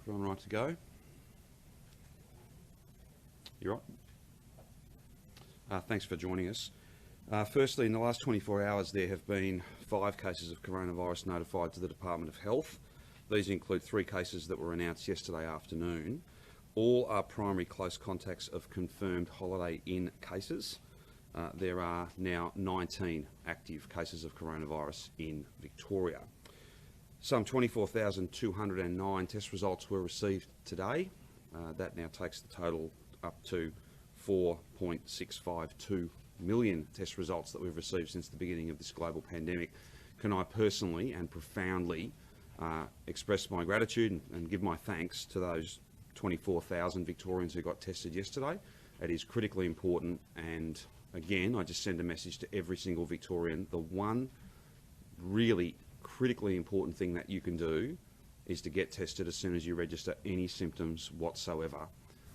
Everyone right to go? You right? Thanks for joining us. Firstly, in the last 24 hours, there have been 5 cases of coronavirus notified to the Department of Health. These include 3 cases that were announced yesterday afternoon. All are primary close contacts of confirmed Holiday Inn cases. There are now 19 active cases of coronavirus in Victoria. Some 24,209 test results were received today. That now takes the total up to 4.652 million test results that we've received since the beginning of this global pandemic. Can I personally and profoundly express my gratitude and give my thanks to those 24,000 Victorians who got tested yesterday. It is critically important, and again, I just send a message to every single Victorian. The one really critically important thing that you can do is to get tested as soon as you register any symptoms whatsoever.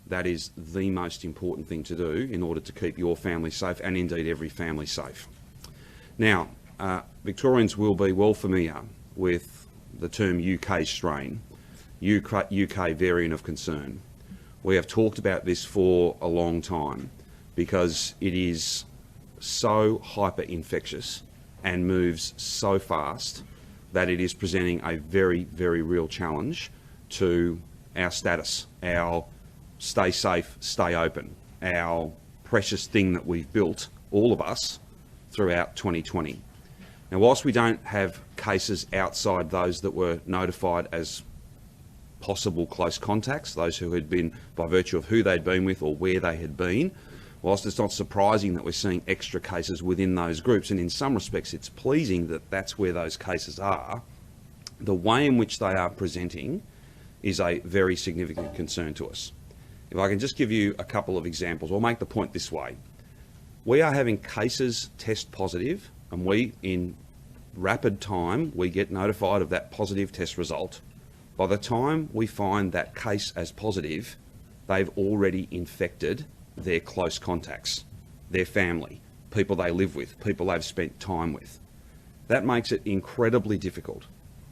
That is the most important thing to do in order to keep your family safe, and indeed every family safe. Now, Victorians will be well familiar with the term UK strain, UK variant of concern. We have talked about this for a long time because it is so hyper-infectious and moves so fast that it is presenting a very, very real challenge to our status, our stay safe, stay open, our precious thing that we've built, all of us, throughout 2020. Now, whilst we don't have cases outside those that were notified as possible close contacts, those who had been by virtue of who they'd been with or where they had been, whilst it's not surprising that we're seeing extra cases within those groups, and in some respects it's pleasing that that's where those cases are, the way in which they are presenting is a very significant concern to us. If I can just give you a couple of examples, I'll make the point this way. We are having cases test positive, and we, in rapid time, we get notified of that positive test result. By the time we find that case as positive, they've already infected their close contacts, their family, people they live with, people they've spent time with. That makes it incredibly difficult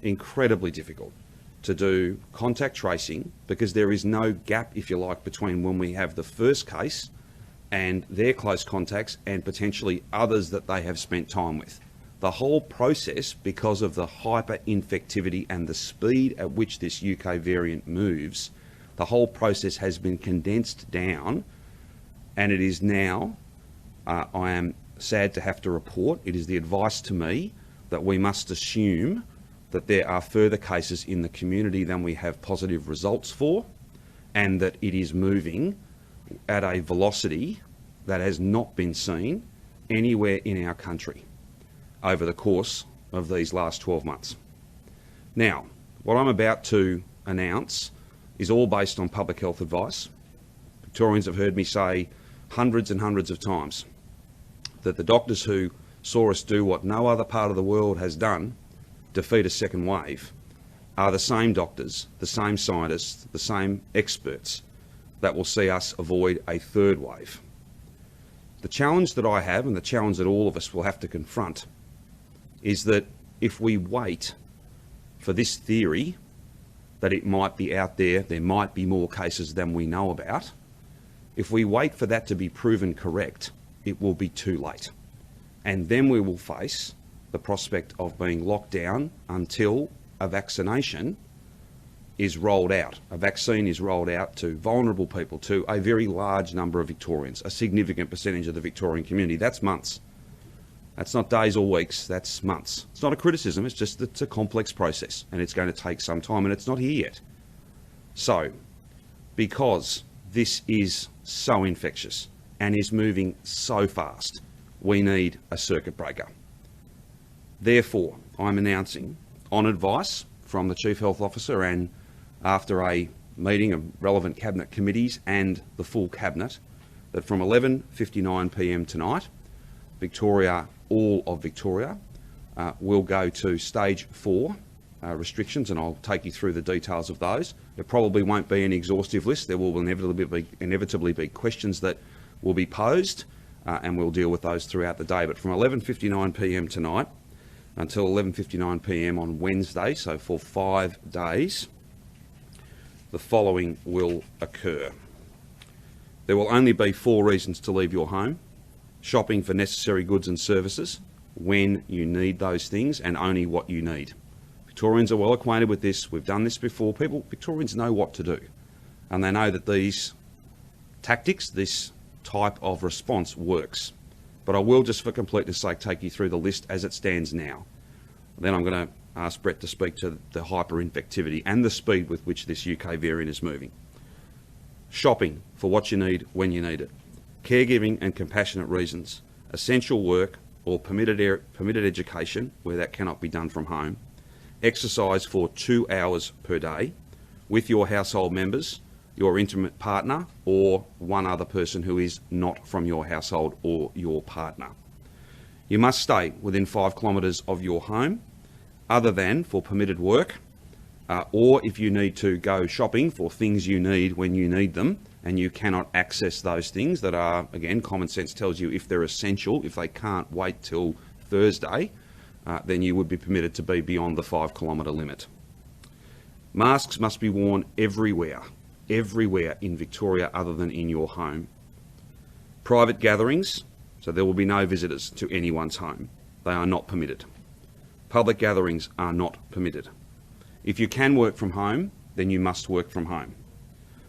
to do contact tracing, because there is no gap, if you like, between when we have the first case and their close contacts and potentially others that they have spent time with. The whole process, because of the hyper-infectivity and the speed at which this UK variant moves, the whole process has been condensed down, and it is now, I am sad to have to report, it is the advice to me that we must assume that there are further cases in the community than we have positive results for, and that it is moving at a velocity that has not been seen anywhere in our country over the course of these last 12 months. Now, what I'm about to announce is all based on public health advice. Victorians have heard me say hundreds and hundreds of times that the doctors who saw us do what no other part of the world has done, defeat a second wave, are the same doctors, the same scientists, the same experts that will see us avoid a third wave. The challenge that I have, and the challenge that all of us will have to confront, is that if we wait for this theory that it might be out there might be more cases than we know about, if we wait for that to be proven correct, it will be too late. And then we will face the prospect of being locked down until a vaccination is rolled out. A vaccine is rolled out to vulnerable people, to a very large number of Victorians, a significant percentage of the Victorian community. That's months. That's not days or weeks, that's months. It's not a criticism, it's just that it's a complex process and it's going to take some time, and it's not here yet. So, because this is so infectious and is moving so fast, we need a circuit breaker. Therefore, I'm announcing, on advice from the Chief Health Officer and after a meeting of relevant Cabinet committees and the full Cabinet, that from 11:59 p.m. tonight, Victoria, all of Victoria, will go to stage 4 restrictions, and I'll take you through the details of those. There probably won't be an exhaustive list. There will inevitably be questions that will be posed, and we'll deal with those throughout the day. But from 11:59 p.m. tonight until 11:59 p.m. on Wednesday, so for 5 days, the following will occur. There will only be 4 reasons to leave your home: shopping for necessary goods and services, when you need those things, and only what you need. Victorians are well acquainted with this. We've done this before. Victorians know what to do, and they know that these tactics, this type of response works. But I will, just for completeness sake, take you through the list as it stands now. Then I'm going to ask Brett to speak to the hyperinfectivity and the speed with which this UK variant is moving. Shopping for what you need when you need it. Caregiving and compassionate reasons. Essential work or permitted education where that cannot be done from home. Exercise for 2 hours per day with your household members, your intimate partner, or one other person who is not from your household or your partner. You must stay within 5 kilometres of your home, other than for permitted work, or if you need to go shopping for things you need when you need them, and you cannot access those things that are, again, common sense tells you if they're essential, if they can't wait till Thursday, then you would be permitted to be beyond the 5 kilometre limit. Masks must be worn everywhere in Victoria other than in your home. Private gatherings, so there will be no visitors to anyone's home. They are not permitted. Public gatherings are not permitted. If you can work from home, then you must work from home.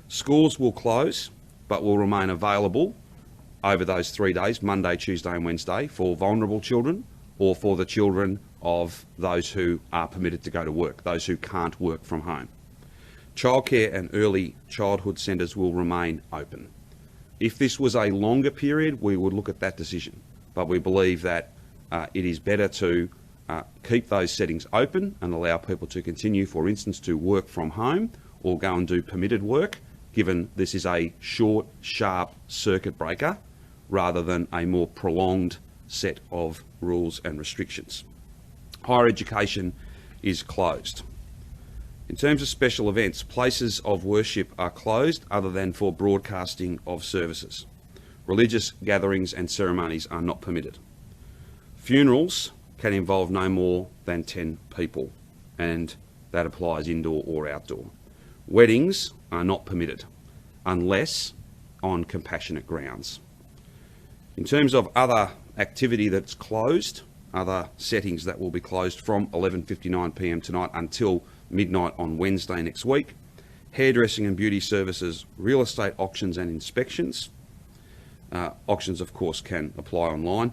Schools will close, but will remain available over those 3 days, Monday, Tuesday and Wednesday, for vulnerable children or for the children of those who are permitted to go to work, those who can't work from home. Childcare and early childhood centres will remain open. If this was a longer period, we would look at that decision, but we believe that it is better to keep those settings open and allow people to continue, for instance, to work from home or go and do permitted work, given this is a short, sharp circuit breaker rather than a more prolonged set of rules and restrictions. Higher education is closed. In terms of special events, places of worship are closed other than for broadcasting of services. Religious gatherings and ceremonies are not permitted. Funerals can involve no more than 10 people, and that applies indoor or outdoor. Weddings are not permitted unless on compassionate grounds. In terms of other activity that's closed, other settings that will be closed from 11:59 p.m. tonight until midnight on Wednesday next week: hairdressing and beauty services, real estate auctions and inspections. Auctions, of course, can apply online,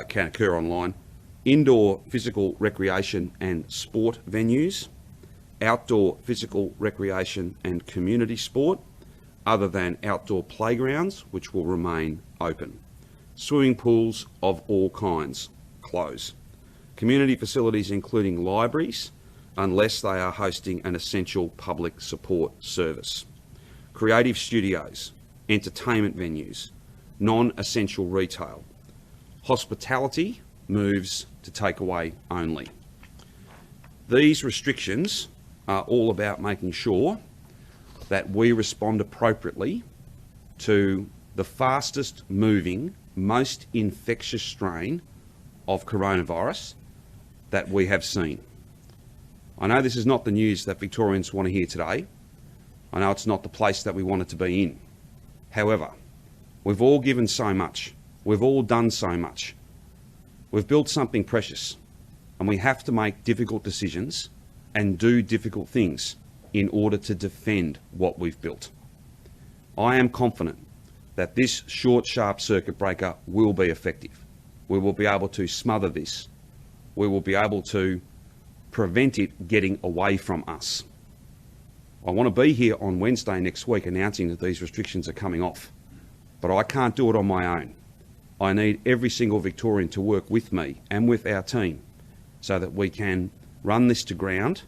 can occur online. Indoor physical recreation and sport venues, outdoor physical recreation and community sport, other than outdoor playgrounds, which will remain open. Swimming pools of all kinds close. Community facilities, including libraries, unless they are hosting an essential public support service. Creative studios, entertainment venues, non-essential retail. Hospitality moves to takeaway only. These restrictions are all about making sure that we respond appropriately to the fastest moving, most infectious strain of coronavirus that we have seen. I know this is not the news that Victorians want to hear today. I know it's not the place that we want it to be in. However, we've all given so much. We've all done so much. We've built something precious, and we have to make difficult decisions and do difficult things in order to defend what we've built. I am confident that this short, sharp circuit breaker will be effective. We will be able to smother this. We will be able to prevent it getting away from us. I want to be here on Wednesday next week announcing that these restrictions are coming off, but I can't do it on my own. I need every single Victorian to work with me and with our team so that we can run this to ground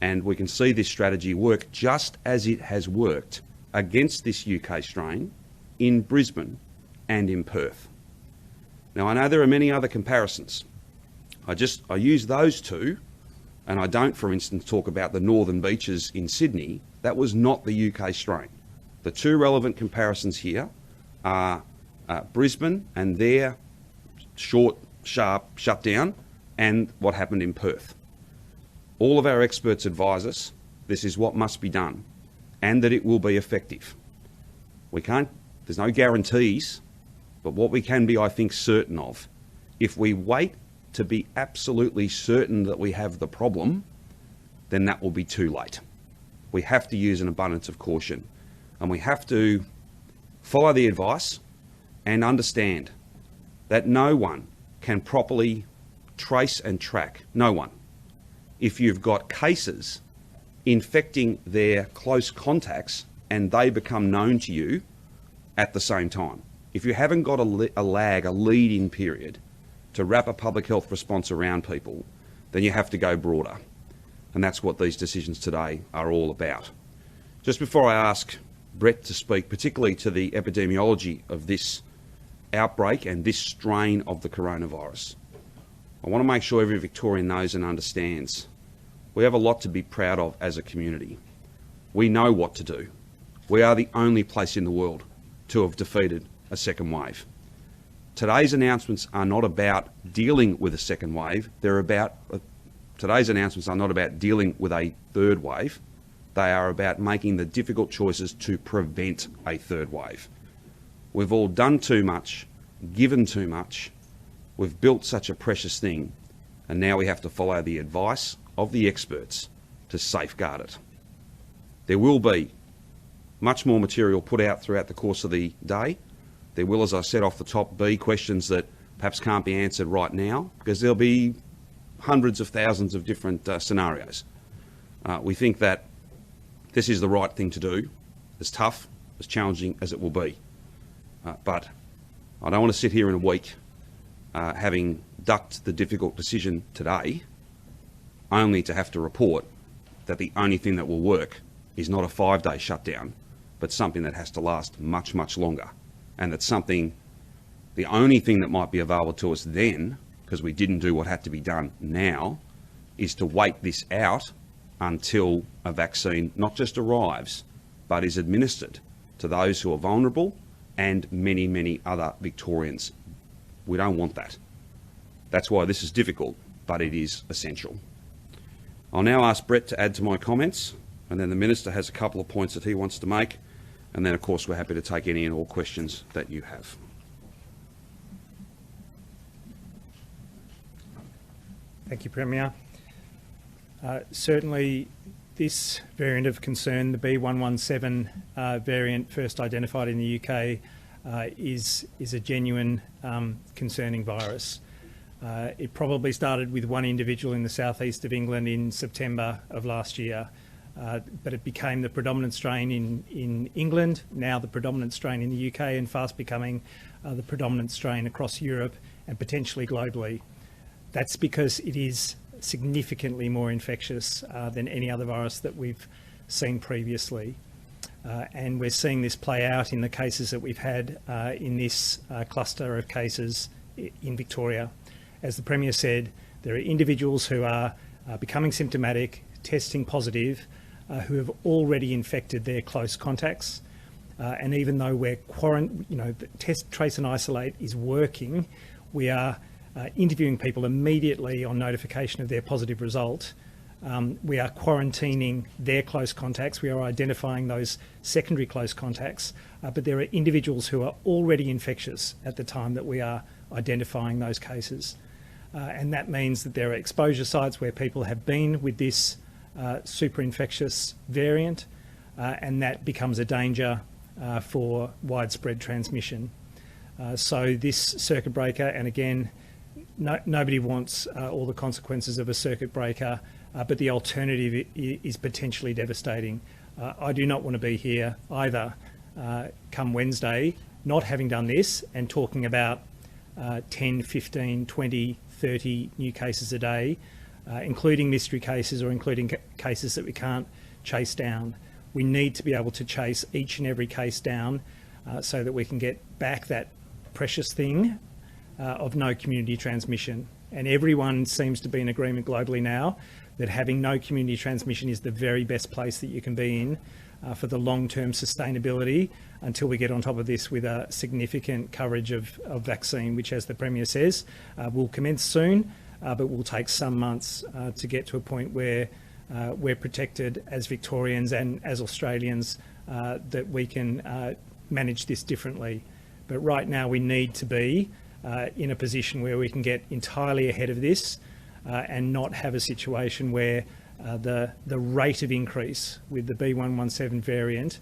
and we can see this strategy work just as it has worked against this UK strain in Brisbane and in Perth. Now, I know there are many other comparisons. I use those two, and I don't, for instance, talk about the northern beaches in Sydney. That was not the UK strain. The two relevant comparisons here are Brisbane and their short, sharp shutdown and what happened in Perth. All of our experts advise us this is what must be done, and that it will be effective. There's no guarantees, but what we can be, I think, certain of, if we wait to be absolutely certain that we have the problem, then that will be too late. We have to use an abundance of caution, and we have to follow the advice and understand that no one can properly trace and track, no one, if you've got cases infecting their close contacts and they become known to you at the same time. If you haven't got a lead-in period to wrap a public health response around people, then you have to go broader. And that's what these decisions today are all about. Just before I ask Brett to speak, particularly to the epidemiology of this outbreak and this strain of the coronavirus, I want to make sure every Victorian knows and understands we have a lot to be proud of as a community. We know what to do. We are the only place in the world to have defeated a second wave. Today's announcements are not about dealing with a second wave. Today's announcements are not about dealing with a third wave. They are about making the difficult choices to prevent a third wave. We've all done too much, given too much. We've built such a precious thing, and now we have to follow the advice of the experts to safeguard it. There will be much more material put out throughout the course of the day. There will, as I said off the top, be questions that perhaps can't be answered right now, because there'll be hundreds of thousands of different scenarios. We think that this is the right thing to do, as tough, as challenging as it will be. But I don't want to sit here in a week having ducked the difficult decision today, only to have to report that the only thing that will work is not a 5-day shutdown, but something that has to last much, much longer. And that's something, the only thing that might be available to us then, because we didn't do what had to be done now, is to wait this out until a vaccine not just arrives, but is administered to those who are vulnerable and many, many other Victorians. We don't want that. That's why this is difficult, but it is essential. I'll now ask Brett to add to my comments, and then the Minister has a couple of points that he wants to make, and then of course we're happy to take any and all questions that you have. Thank you, Premier. Certainly this variant of concern, the B117 variant first identified in the UK, is a genuine concerning virus. It probably started with one individual in the southeast of England in September of last year, but it became the predominant strain in England, now the predominant strain in the UK, and fast becoming the predominant strain across Europe and potentially globally. That's because it is significantly more infectious than any other virus that we've seen previously. And we're seeing this play out in the cases that we've had in this cluster of cases in Victoria. As the Premier said, there are individuals who are becoming symptomatic, testing positive, who have already infected their close contacts. And even though we're the test, trace and isolate is working, we are interviewing people immediately on notification of their positive result. We are quarantining their close contacts. We are identifying those secondary close contacts, but there are individuals who are already infectious at the time that we are identifying those cases. And that means that there are exposure sites where people have been with this super infectious variant, and that becomes a danger for widespread transmission. So this circuit breaker, and again, nobody wants all the consequences of a circuit breaker, but the alternative is potentially devastating. I do not want to be here either come Wednesday, not having done this and talking about 10, 15, 20, 30 new cases a day, including mystery cases or including cases that we can't chase down. We need to be able to chase each and every case down so that we can get back that precious thing of no community transmission. And everyone seems to be in agreement globally now that having no community transmission is the very best place that you can be in for the long-term sustainability until we get on top of this with a significant coverage of vaccine, which, as the Premier says, will commence soon, but will take some months to get to a point where we're protected as Victorians and as Australians, that we can manage this differently. But right now we need to be in a position where we can get entirely ahead of this and not have a situation where the rate of increase with the B117 variant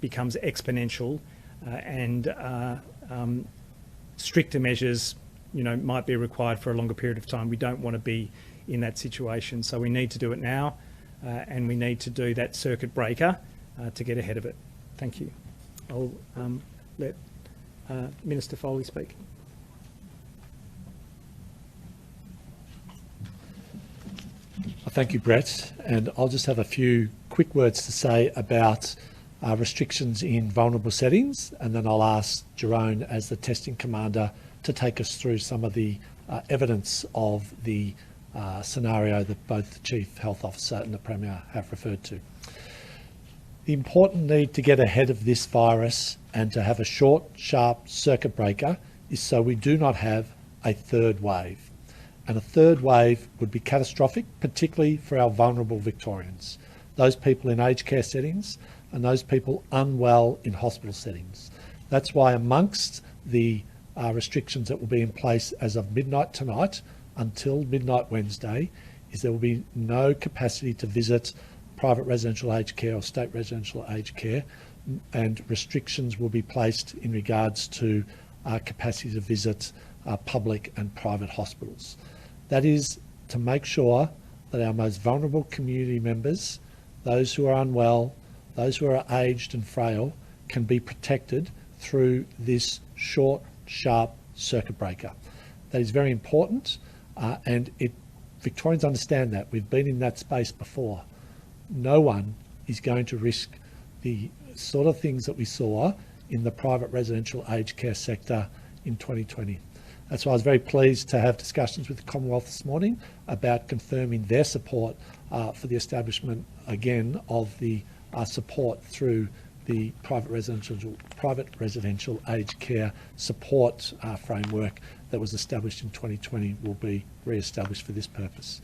becomes exponential, and stricter measures, might be required for a longer period of time. We don't want to be in that situation, so we need to do it now, and we need to do that circuit breaker to get ahead of it. Thank you. I'll let Minister Foley speak. Thank you, Brett. And I'll just have a few quick words to say about restrictions in vulnerable settings, and then I'll ask Jerome, as the testing commander, to take us through some of the evidence of the scenario that both the Chief Health Officer and the Premier have referred to. The important need to get ahead of this virus and to have a short, sharp circuit breaker is so we do not have a third wave. And a third wave would be catastrophic, particularly for our vulnerable Victorians, those people in aged care settings and those people unwell in hospital settings. That's why amongst the restrictions that will be in place as of midnight tonight until midnight Wednesday is there will be no capacity to visit private residential aged care or state residential aged care, and restrictions will be placed in regards to capacity to visit public and private hospitals. That is to make sure that our most vulnerable community members, those who are unwell, those who are aged and frail, can be protected through this short, sharp circuit breaker. That is very important, and Victorians understand that. We've been in that space before. No one is going to risk the sort of things that we saw in the private residential aged care sector in 2020. That's why I was very pleased to have discussions with the Commonwealth this morning about confirming their support for the establishment again of the support through the private residential aged care support framework that was established in 2020 will be re-established for this purpose.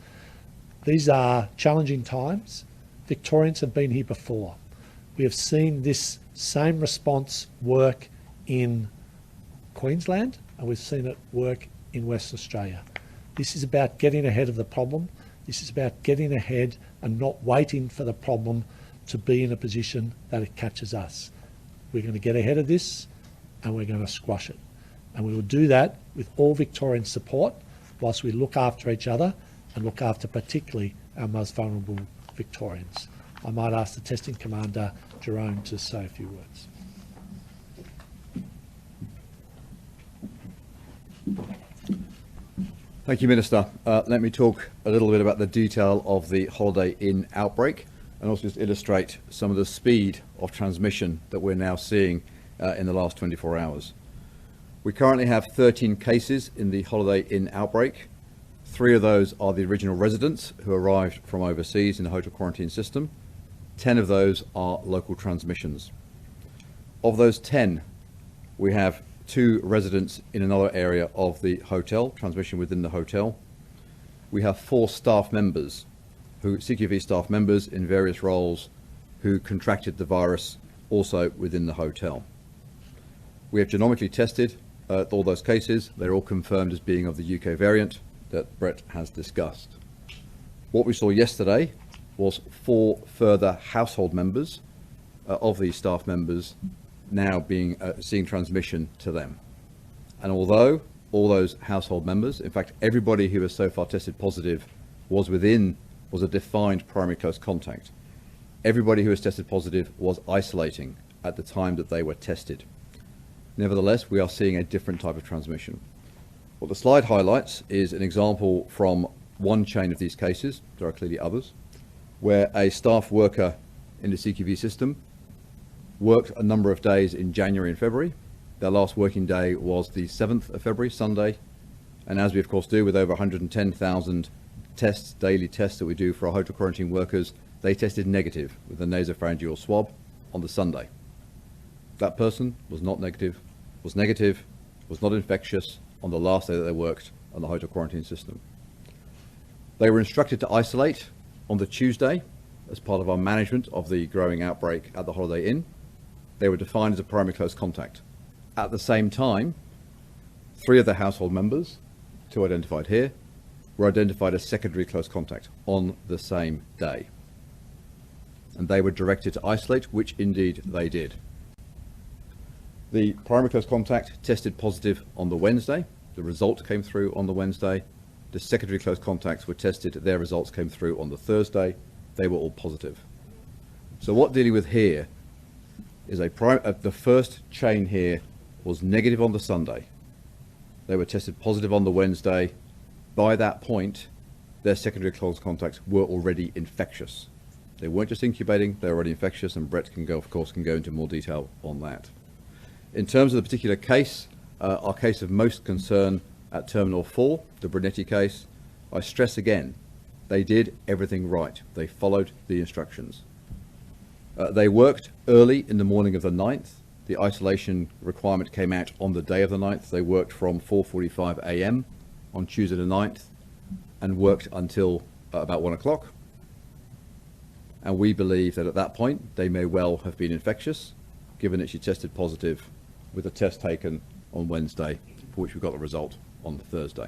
These are challenging times. Victorians have been here before. We have seen this same response work in Queensland, and we've seen it work in Western Australia. This is about getting ahead of the problem. This is about getting ahead and not waiting for the problem to be in a position that it catches us. We're going to get ahead of this and we're going to squash it. And we will do that with all Victorian support whilst we look after each other and look after particularly our most vulnerable Victorians. I might ask the testing commander, Jerome, to say a few words. Thank you, Minister. Let me talk a little bit about the detail of the Holiday Inn outbreak and also just illustrate some of the speed of transmission that we're now seeing in the last 24 hours. We currently have 13 cases in the Holiday Inn outbreak. 3 of those are the original residents who arrived from overseas in the hotel quarantine system. 10 of those are local transmissions. Of those 10, we have 2 residents in another area of the hotel, transmission within the hotel. We have 4 staff members, CQV staff members in various roles, who contracted the virus also within the hotel. We have genomically tested all those cases. They're all confirmed as being of the UK variant that Brett has discussed. What we saw yesterday was 4 further household members of these staff members now seeing transmission to them. And although all those household members, in fact everybody who has so far tested positive was a defined primary close contact, everybody who has tested positive was isolating at the time that they were tested. Nevertheless, we are seeing a different type of transmission. What the slide highlights is an example from one chain of these cases, there are clearly others, where a staff worker in the CQV system worked a number of days in January and February. Their last working day was the 7th of February, Sunday. And as we of course do with over 110,000 tests, daily tests that we do for our hotel quarantine workers, they tested negative with a nasopharyngeal swab on the Sunday. That person was not negative, was not infectious on the last day that they worked on the hotel quarantine system. They were instructed to isolate On the Tuesday, as part of our management of the growing outbreak at the Holiday Inn, they were defined as a primary close contact. At the same time, 3 of the household members, 2 identified here, were identified as secondary close contact on the same day. And they were directed to isolate, which indeed they did. The primary close contact tested positive on the Wednesday. The result came through on the Wednesday. The secondary close contacts were tested. Their results came through on the Thursday. They were all positive. So what dealing with here is the first chain here was negative on the Sunday. They were tested positive on the Wednesday. By that point, their secondary close contacts were already infectious. They weren't just incubating, they were already infectious, and Brett can go into more detail on that. In terms of the particular case, our case of most concern at Terminal 4, the Brunetti case, I stress again, they did everything right. They followed the instructions. They worked early in the morning of the 9th. The isolation requirement came out on the day of the 9th. They worked from 4:45 a.m. on Tuesday the 9th and worked until about 1 o'clock. And we believe that at that point, they may well have been infectious, given that she tested positive with a test taken on Wednesday, for which we got the result on Thursday.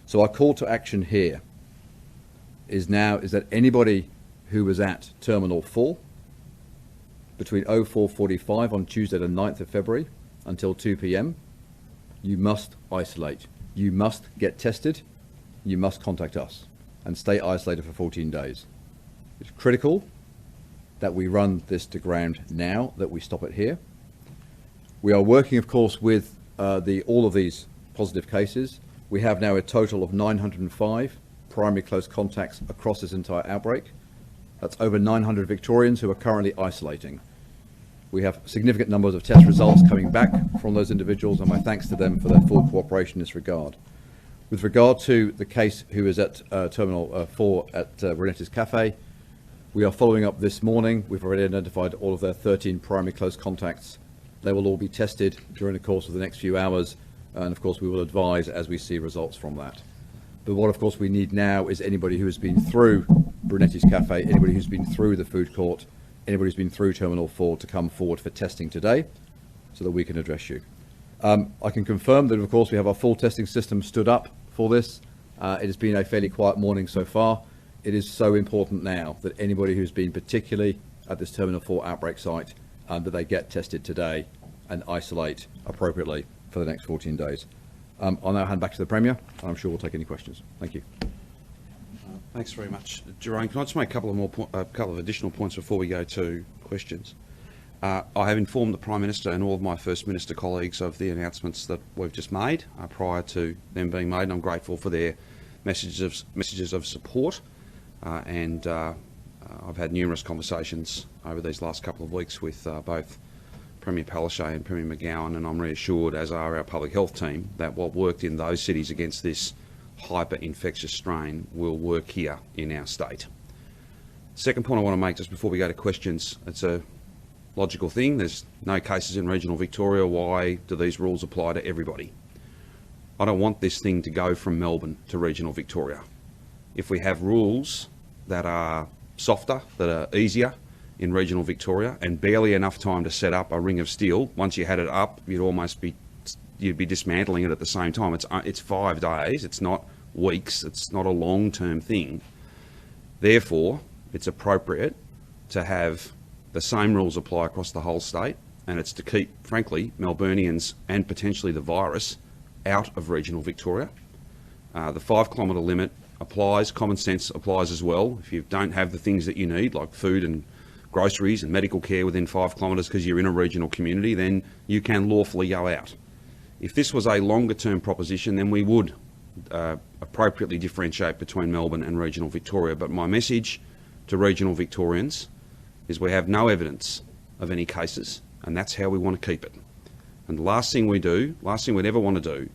So our call to action here is that anybody who was at Terminal 4 between 04:45 on Tuesday the 9th of February until 2 p.m, you must isolate. You must get tested. You must contact us and stay isolated for 14 days. It's critical that we run this to ground now, that we stop it here. We are working, of course, with all of these positive cases. We have now a total of 905 primary close contacts across this entire outbreak. That's over 900 Victorians who are currently isolating. We have significant numbers of test results coming back from those individuals, and my thanks to them for their full cooperation in this regard. With regard to the case who is at Terminal 4 at Brunetti's Cafe, we are following up this morning. We've already identified all of their 13 primary close contacts. They will all be tested during the course of the next few hours, and of course we will advise as we see results from that. But what of course we need now is anybody who has been through Brunetti's Cafe, anybody who's been through the food court, anybody who's been through Terminal 4 to come forward for testing today so that we can address you. I can confirm that of course we have our full testing system stood up for this. It has been a fairly quiet morning so far. It is so important now that anybody who's been particularly at this Terminal 4 outbreak site, that they get tested today and isolate appropriately for the next 14 days. I'll now hand back to the Premier, and I'm sure we'll take any questions. Thank you. Thanks very much. Jerome, can I just make a couple of additional points before we go to questions? I have informed the Prime Minister and all of my First Minister colleagues of the announcements that we've just made prior to them being made, and I'm grateful for their messages of support. I've had numerous conversations over these last couple of weeks with both Premier Palaszczuk and Premier McGowan, and I'm reassured, as are our public health team, that what worked in those cities against this hyper-infectious strain will work here in our state. Second point I want to make just before we go to questions, it's a logical thing. There's no cases in regional Victoria. Why do these rules apply to everybody? I don't want this thing to go from Melbourne to regional Victoria. If we have rules that are softer, that are easier in regional Victoria, and barely enough time to set up a ring of steel, once you had it up, you'd be dismantling it at the same time. It's 5 days, it's not weeks, it's not a long-term thing. Therefore, it's appropriate to have the same rules apply across the whole state, and it's to keep, frankly, Melburnians and potentially the virus out of regional Victoria. The 5 kilometre limit applies, common sense applies as well. If you don't have the things that you need, like food and groceries and medical care within 5 kilometres because you're in a regional community, then you can lawfully go out. If this was a longer term proposition, then we would appropriately differentiate between Melbourne and regional Victoria. But my message to regional Victorians is we have no evidence of any cases, and that's how we want to keep it. And the last thing we'd ever want to do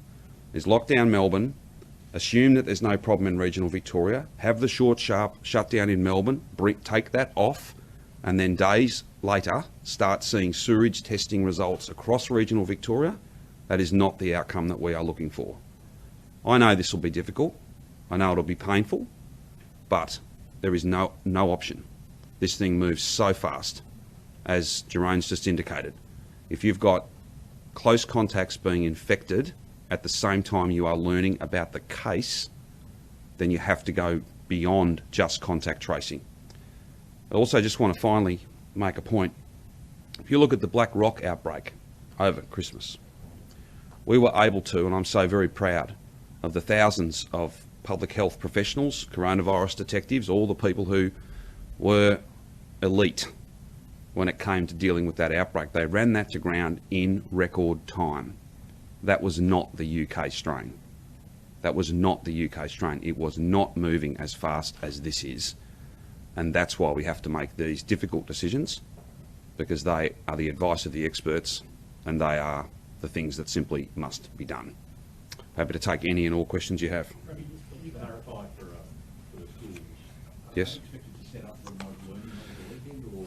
is lock down Melbourne, assume that there's no problem in regional Victoria, have the short, sharp shutdown in Melbourne, take that off, and then days later start seeing sewage testing results across regional Victoria. That is not the outcome that we are looking for. I know this will be difficult. I know it'll be painful, but there is no option. This thing moves so fast, as Jerome's just indicated. If you've got close contacts being infected at the same time you are learning about the case, then you have to go beyond just contact tracing. I also just want to finally make a point. If you look at the Black Rock outbreak over Christmas, we were able to, and I'm so very proud of the thousands of public health professionals, coronavirus detectives, all the people who were elite when it came to dealing with that outbreak. They ran that to ground in record time. That was not the UK strain. That was not the UK strain. It was not moving as fast as this is. And that's why we have to make these difficult decisions, because they are the advice of the experts and they are the things that simply must be done. Happy to take any and all questions you have. Can you clarify for the schools? Yes. Are you expected to set up remote learning over the weekend, or?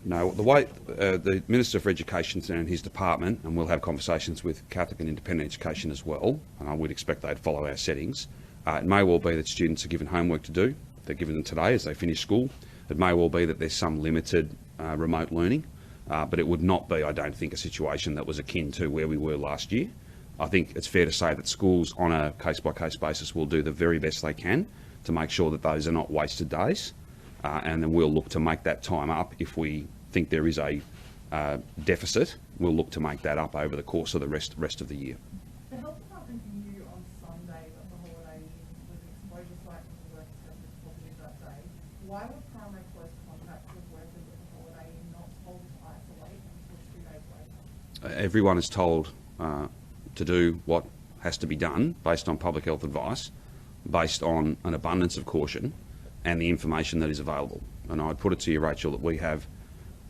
No, the way the Minister for Education and his department, and we'll have conversations with Catholic and Independent Education as well, and I would expect they'd follow our settings. It may well be that students are given homework to do. They're given them today as they finish school. It may well be that there's some limited remote learning, but it would not be, I don't think, a situation that was akin to where we were last year. I think it's fair to say that schools on a case-by-case basis will do the very best they can to make sure that those are not wasted days, and then we'll look to make that time up. If we think there is a deficit, we'll look to make that up over the course of the rest of the year. The health department knew on Sunday that the holiday was an exposure site for the workers tested positive that day. Why were primary close contacts with workers at the holiday not told to isolate until 2 days later? Everyone is told to do what has to be done based on public health advice, based on an abundance of caution and the information that is available. And I'd put it to you, Rachel, that we have,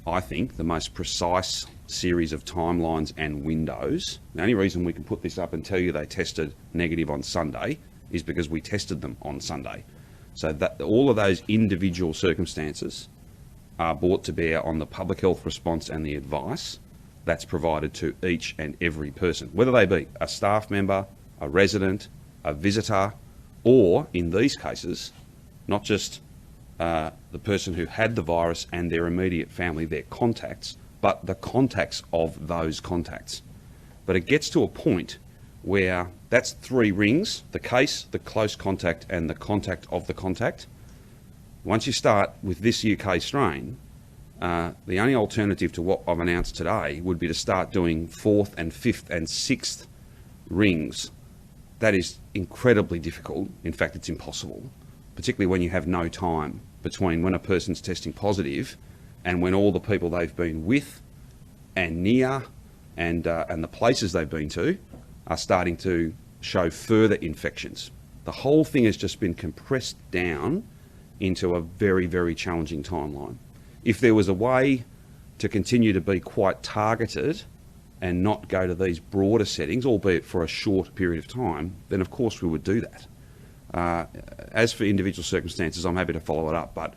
I think, the most precise series of timelines and windows. The only reason we can put this up and tell you they tested negative on Sunday is because we tested them on Sunday. So that all of those individual circumstances are brought to bear on the public health response and the advice that's provided to each and every person, whether they be a staff member, a resident, a visitor, or in these cases, not just the person who had the virus and their immediate family, their contacts, but the contacts of those contacts. But it gets to a point where that's 3 rings: the case, the close contact, and the contact of the contact. Once you start with this UK strain, the only alternative to what I've announced today would be to start doing 4th and 5th and 6th rings. That is incredibly difficult. In fact, it's impossible, particularly when you have no time between when a person's testing positive and when all the people they've been with and near and the places they've been to are starting to show further infections. The whole thing has just been compressed down into a very, very challenging timeline. If there was a way to continue to be quite targeted and not go to these broader settings, albeit for a short period of time, then of course we would do that. As for individual circumstances, I'm happy to follow it up, but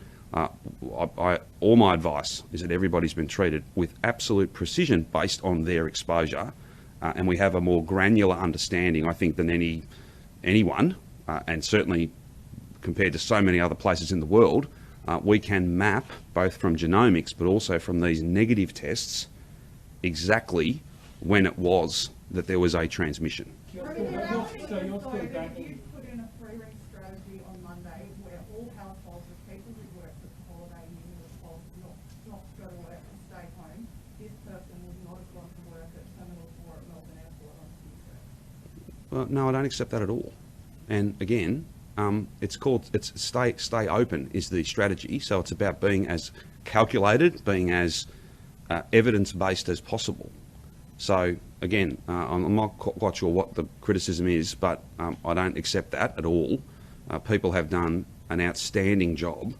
all my advice is that everybody's been treated with absolute precision based on their exposure, and we have a more granular understanding, I think, than anyone, and certainly compared to so many other places in the world. We can map, both from genomics but also from these negative tests, exactly when it was that there was a transmission. So If you're you still put backing. in a 3-ring strategy on Monday where all households with people who worked at the holiday inn were told not to go to work and stay home, this person would not have gone to work at Terminal 4 at Melbourne Airport on Tuesday. Well, no, I don't accept that at all. And again, it's stay open is the strategy. So it's about being as calculated, being as evidence-based as possible. So again, I'm not quite sure what the criticism is, but I don't accept that at all. People have done an outstanding job,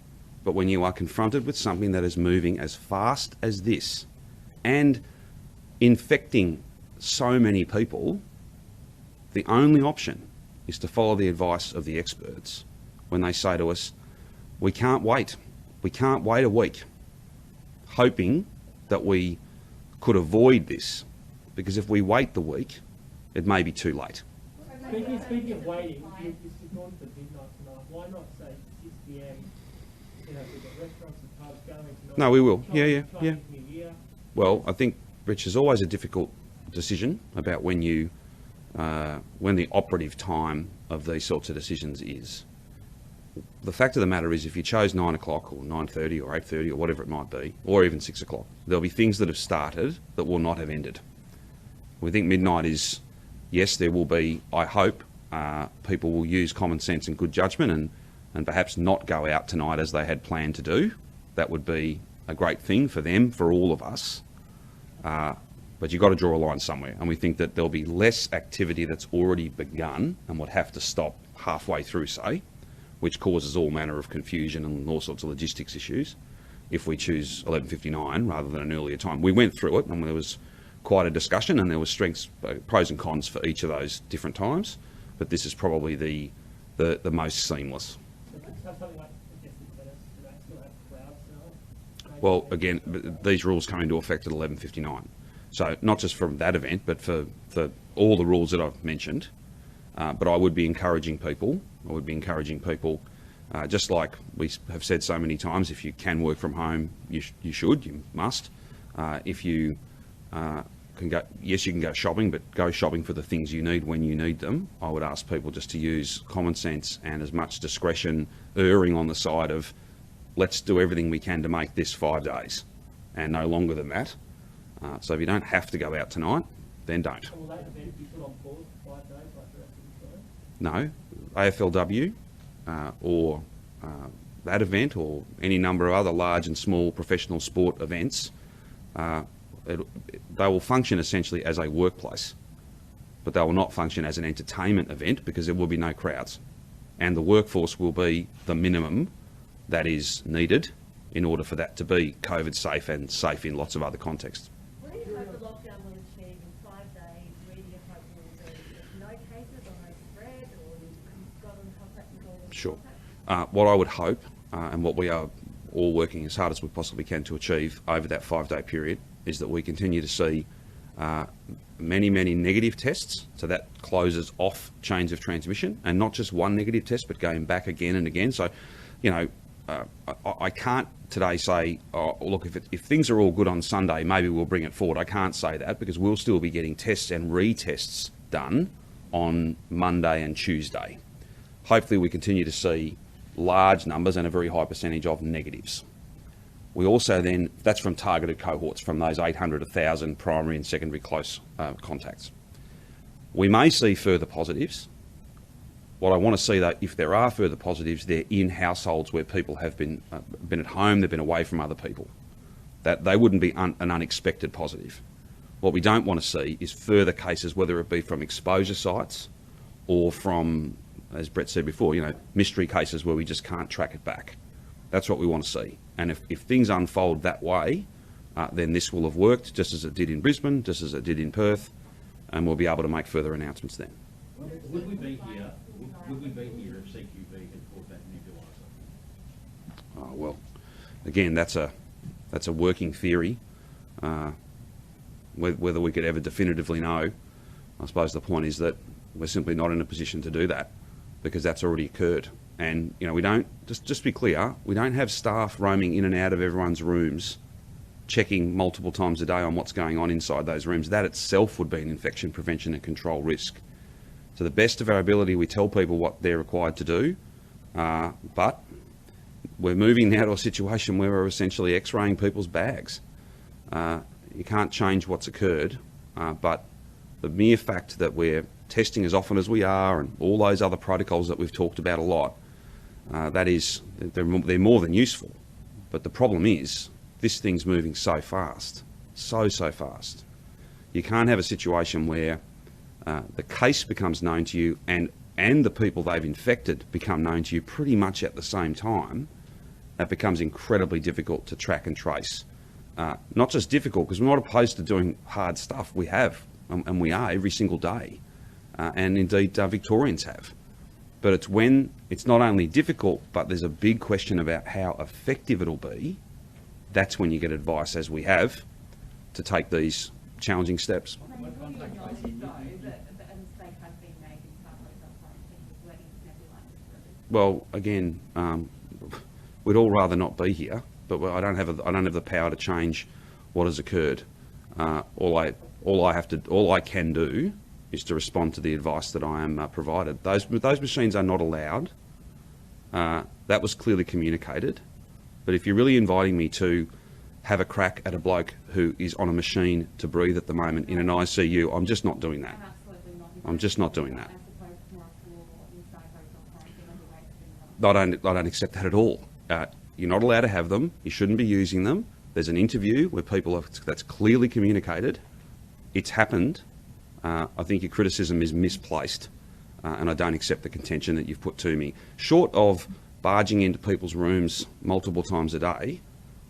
but when you are confronted with something that is moving as fast as this and infecting so many people, the only option is to follow the advice of the experts when they say to us, we can't wait a week, hoping that we could avoid this, because if we wait the week, it may be too late. Speaking of waiting, you've gone for midnight tonight. Why not say 6 p.m. You know, if we've got restaurants and pubs going tonight. No, we will. Chinese- Yeah, yeah. Chinese New Year. Well, I think, Rich, is always a difficult decision about when you, when the operative time of these sorts of decisions is. The fact of the matter is, if you chose 9 o'clock or 9:30 or 8:30 or whatever it might be, or even 6 o'clock, there'll be things that have started that will not have ended. We think midnight is, yes, there will be, I hope, people will use common sense and good judgment and perhaps not go out tonight as they had planned to do. That would be a great thing for them, for all of us. But you've got to draw a line somewhere. And we think that there'll be less activity that's already begun and would have to stop halfway through, say, which causes all manner of confusion and all sorts of logistics issues if we choose 11:59 rather than an earlier time. We went through it and there was quite a discussion and there was strengths, pros and cons for each of those different times, but this is probably the most seamless. Something like, I guess, the tennis, do they still have crowds now? Well, again, these rules come into effect at 11:59. So not just from that event, but for all the rules that I've mentioned. But I would be encouraging people, just like we have said so many times, if you can work from home, you must. If you can go, yes, you can go shopping, but go shopping for the things you need when you need them. I would ask people just to use common sense and as much discretion, erring on the side of let's do everything we can to make this 5 days and no longer than that. So if you don't have to go out tonight, then don't. And will that event be put on pause for 5 days like the rest of the show? No, AFLW or that event or any number of other large and small professional sport events, they will function essentially as a workplace, but they will not function as an entertainment event because there will be no crowds. And the workforce will be the minimum that is needed in order for that to be COVID safe and safe in lots of other contexts. What do you hope the lockdown will achieve in 5 days? Where do you hope will be? No cases or no spread, or you've got in contact with all the Sure. contacts? What I would hope, and what we are all working as hard as we possibly can to achieve over that 5-day period, is that we continue to see many negative tests. So that closes off chains of transmission, and not just one negative test, but going back again and again. So, you know, I can't today say, oh, look, if things are all good on Sunday, maybe we'll bring it forward. I can't say that because we'll still be getting tests and retests done on Monday and Tuesday. Hopefully we continue to see large numbers and a very high percentage of negatives. We also then, that's from targeted cohorts, from those 800, 1,000 primary and secondary close contacts. We may see further positives. What I want to see, though, if there are further positives, they're in households where people have been at home, they've been away from other people. That they wouldn't be an unexpected positive. What we don't want to see is further cases, whether it be from exposure sites or from, as Brett said before, you know, mystery cases where we just can't track it back. That's what we want to see. And if things unfold that way, then this will have worked just as it did in Brisbane, just as it did in Perth, and we'll be able to make further announcements then. Would we be here? Would we be here if CQV had caught that nebulizer? Oh, well, again, that's a working theory. Whether we could ever definitively know, I suppose the point is that we're simply not in a position to do that because that's already occurred. And, you know, we don't, just to be clear, we don't have staff roaming in and out of everyone's rooms, checking multiple times a day on what's going on inside those rooms. That itself would be an infection prevention and control risk. To the best of our ability, we tell people what they're required to do, but we're moving now to a situation where we're essentially x-raying people's bags. You can't change what's occurred, but the mere fact that we're testing as often as we are and all those other protocols that we've talked about a lot, they're more than useful. But the problem is, this thing's moving so fast, so fast. You can't have a situation where the case becomes known to you and the people they've infected become known to you pretty much at the same time. That becomes incredibly difficult to track and trace. Not just difficult, because we're not opposed to doing hard stuff. We have, and we are every single day. And indeed, Victorians have. But it's when it's not only difficult, but there's a big question about how effective it'll be. That's when you get advice, as we have, to take these challenging steps. Well, again, we'd all rather not be here, but I don't have the power to change what has occurred. All I can do is to respond to the advice that I am provided. Those machines are not allowed. That was clearly communicated. But if you're really inviting me to have a crack at a bloke who is on a machine to breathe at the moment in an ICU, I'm just not doing that. Absolutely not. I'm just not doing that. As opposed to more full inside hotel quarantine and the way it's been done. I don't accept that at all. You're not allowed to have them. You shouldn't be using them. There's an interview where that's clearly communicated. It's happened. I think your criticism is misplaced, and I don't accept the contention that you've put to me. Short of barging into people's rooms multiple times a day,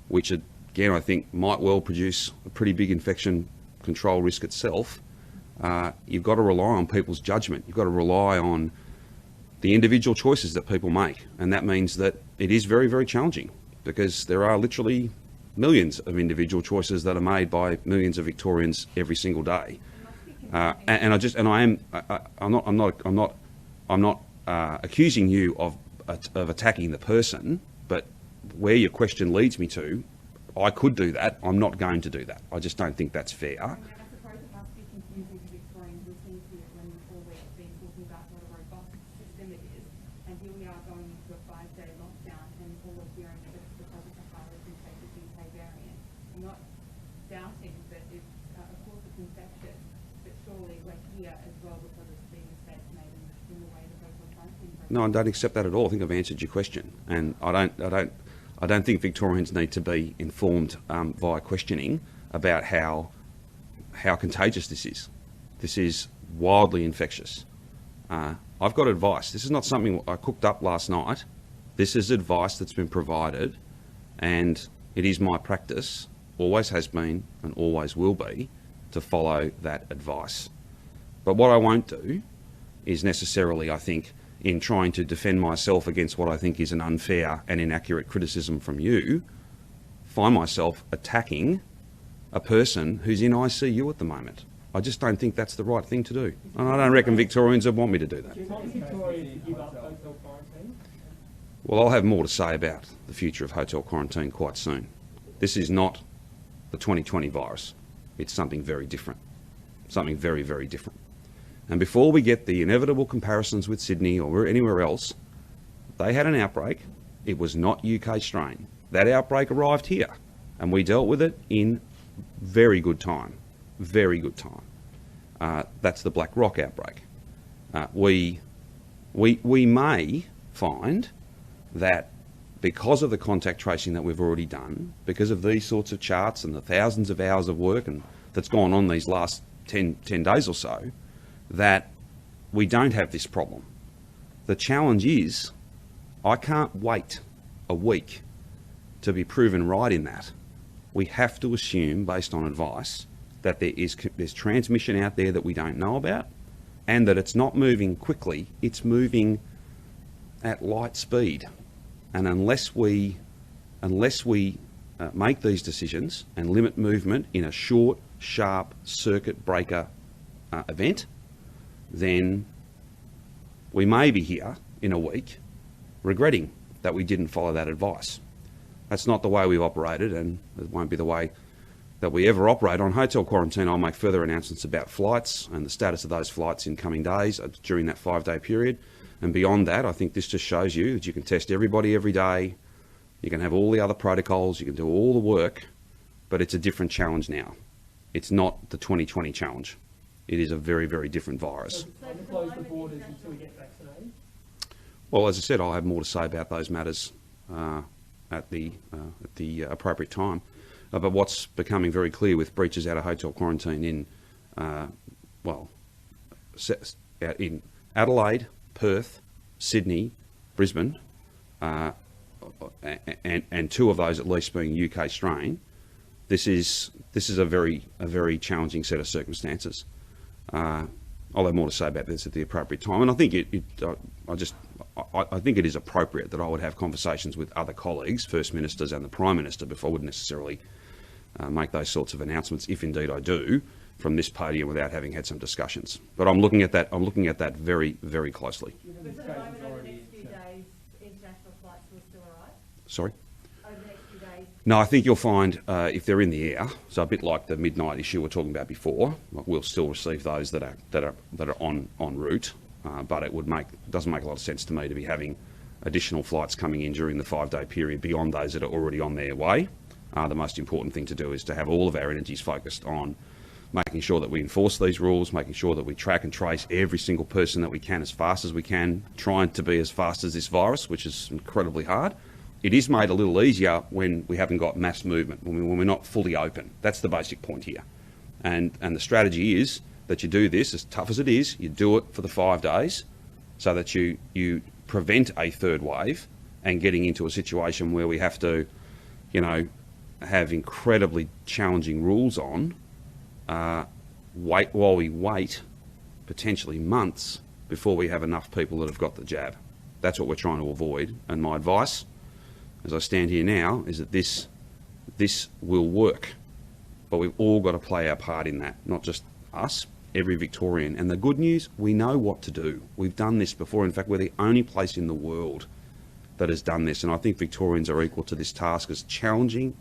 which again I think might well produce a pretty big infection control risk itself, you've got to rely on people's judgment. You've got to rely on the individual choices that people make, and that means that it is very, very challenging, because there are literally millions of individual choices that are made by millions of Victorians every single day. I'm not accusing you of attacking the person, but where your question leads me to, I could do that. I'm not going to do that. I just don't think that's fair. I suppose it must be confusing to Victorians listening to it when all we've been talking about what a robust system it is, and here we are going into a 5-day lockdown, and all we're hearing is it's because it's a highly contagious UK variant. I'm not doubting that it's, of course, it's infectious, but surely we're here as well because it's being mistakes made in the way the social quarantine program. No, I don't accept that at all. I think I've answered your question, and I don't think Victorians need to be informed via questioning about how contagious this is. This is wildly infectious. I've got advice. This is not something I cooked up last night. This is advice that's been provided, and it is my practice, always has been and always will be, to follow that advice. But what I won't do is necessarily, I think, in trying to defend myself against what I think is an unfair and inaccurate criticism from you, find myself attacking a person who's in ICU at the moment. I just don't think that's the right thing to do. And I don't reckon Victorians would want me to do that. Do you want Victoria to give up hotel quarantine? Well, I'll have more to say about the future of hotel quarantine quite soon. This is not the 2020 virus. It's something very different. Something very, very different. And before we get the inevitable comparisons with Sydney or anywhere else, they had an outbreak. It was not UK strain. That outbreak arrived here, and we dealt with it in very good time. Very good time. That's the Black Rock outbreak. We may find that because of the contact tracing that we've already done, because of these sorts of charts and the thousands of hours of work that's gone on these last 10 days or so, that we don't have this problem. The challenge is, I can't wait a week to be proven right in that. We have to assume, based on advice, that there's transmission out there that we don't know about, and that it's not moving quickly, it's moving at light speed. And unless we make these decisions and limit movement in a short, sharp circuit breaker event, then we may be here in a week regretting that we didn't follow that advice. That's not the way we've operated, and it won't be the way that we ever operate. On hotel quarantine, I'll make further announcements about flights and the status of those flights in coming days during that 5-day period. And beyond that, I think this just shows you that you can test everybody every day, you can have all the other protocols, you can do all the work, but it's a different challenge now. It's not the 2020 challenge. It is a very, very different virus. So time to close the borders until we get vaccinated? Well, as I said, I'll have more to say about those matters at the appropriate time. But what's becoming very clear with breaches out of hotel quarantine in Adelaide, Perth, Sydney, Brisbane, and two of those at least being UK strain, this is a very challenging set of circumstances. I'll have more to say about this at the appropriate time, and I think I think it is appropriate that I would have conversations with other colleagues, First Ministers and the Prime Minister, before I would necessarily make those sorts of announcements, if indeed I do, from this podium without having had some discussions. But I'm looking at that. I'm looking at that very, very closely. But at the moment, over the next few days, international flights will still arrive? Sorry? over the next few days? No, I think you'll find if they're in the air, so a bit like the midnight issue we were talking about before, like we'll still receive those that are en route, but doesn't make a lot of sense to me to be having additional flights coming in during the 5-day period beyond those that are already on their way. The most important thing to do is to have all of our energies focused on making sure that we enforce these rules, making sure that we track and trace every single person that we can as fast as we can, trying to be as fast as this virus, which is incredibly hard. It is made a little easier when we haven't got mass movement, when we're not fully open. That's the basic point here. And the strategy is that you do this, as tough as it is, you do it for the 5 days so that you prevent a third wave and getting into a situation where we have to, have incredibly challenging rules on, while we wait potentially months before we have enough people that have got the jab. That's what we're trying to avoid. And my advice, as I stand here now, is that this will work. But we've all got to play our part in that, not just us, every Victorian. And the good news, we know what to do. We've done this before. In fact, we're the only place in the world that has done this. And I think Victorians are equal to this task, as challenging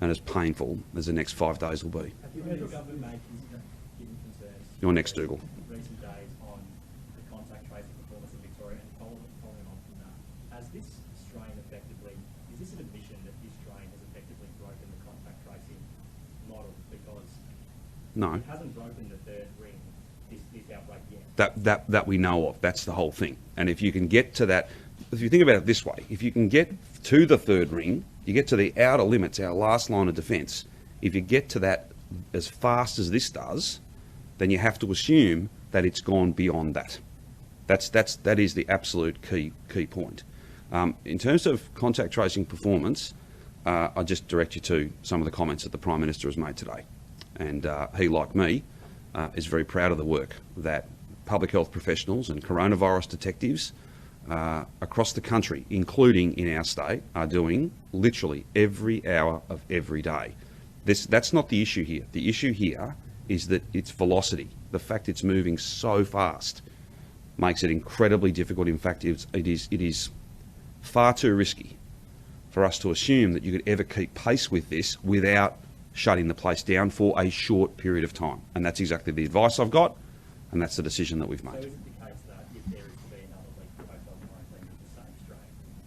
and as painful as the next 5 days will be. Have you heard the government make given concerns? Your next Dougal. Recent days on the contact tracing performance of Victoria, and following on from that, has this strain effectively, is this an admission that this strain has effectively broken the contact tracing model? Because No. it hasn't broken the third ring, this outbreak yet. That we know of. That's the whole thing. And if you can get to that, if you think about it this way, if you can get to the third ring, you get to the outer limits, our last line of defence. If you get to that as fast as this does, then you have to assume that it's gone beyond that. That is the absolute key point. In terms of contact tracing performance, I just direct you to some of the comments that the Prime Minister has made today. And he, like me, is very proud of the work that public health professionals and coronavirus detectives across the country, including in our state, are doing literally every hour of every day. That's not the issue here. The issue here is that its velocity, the fact it's moving so fast, makes it incredibly difficult. In fact, it is far too risky for us to assume that you could ever keep pace with this without shutting the place down for a short period of time. And that's exactly the advice I've got, and that's the decision that we've So made. is it the case that if there is to be another week of hotel quarantine with the same strain,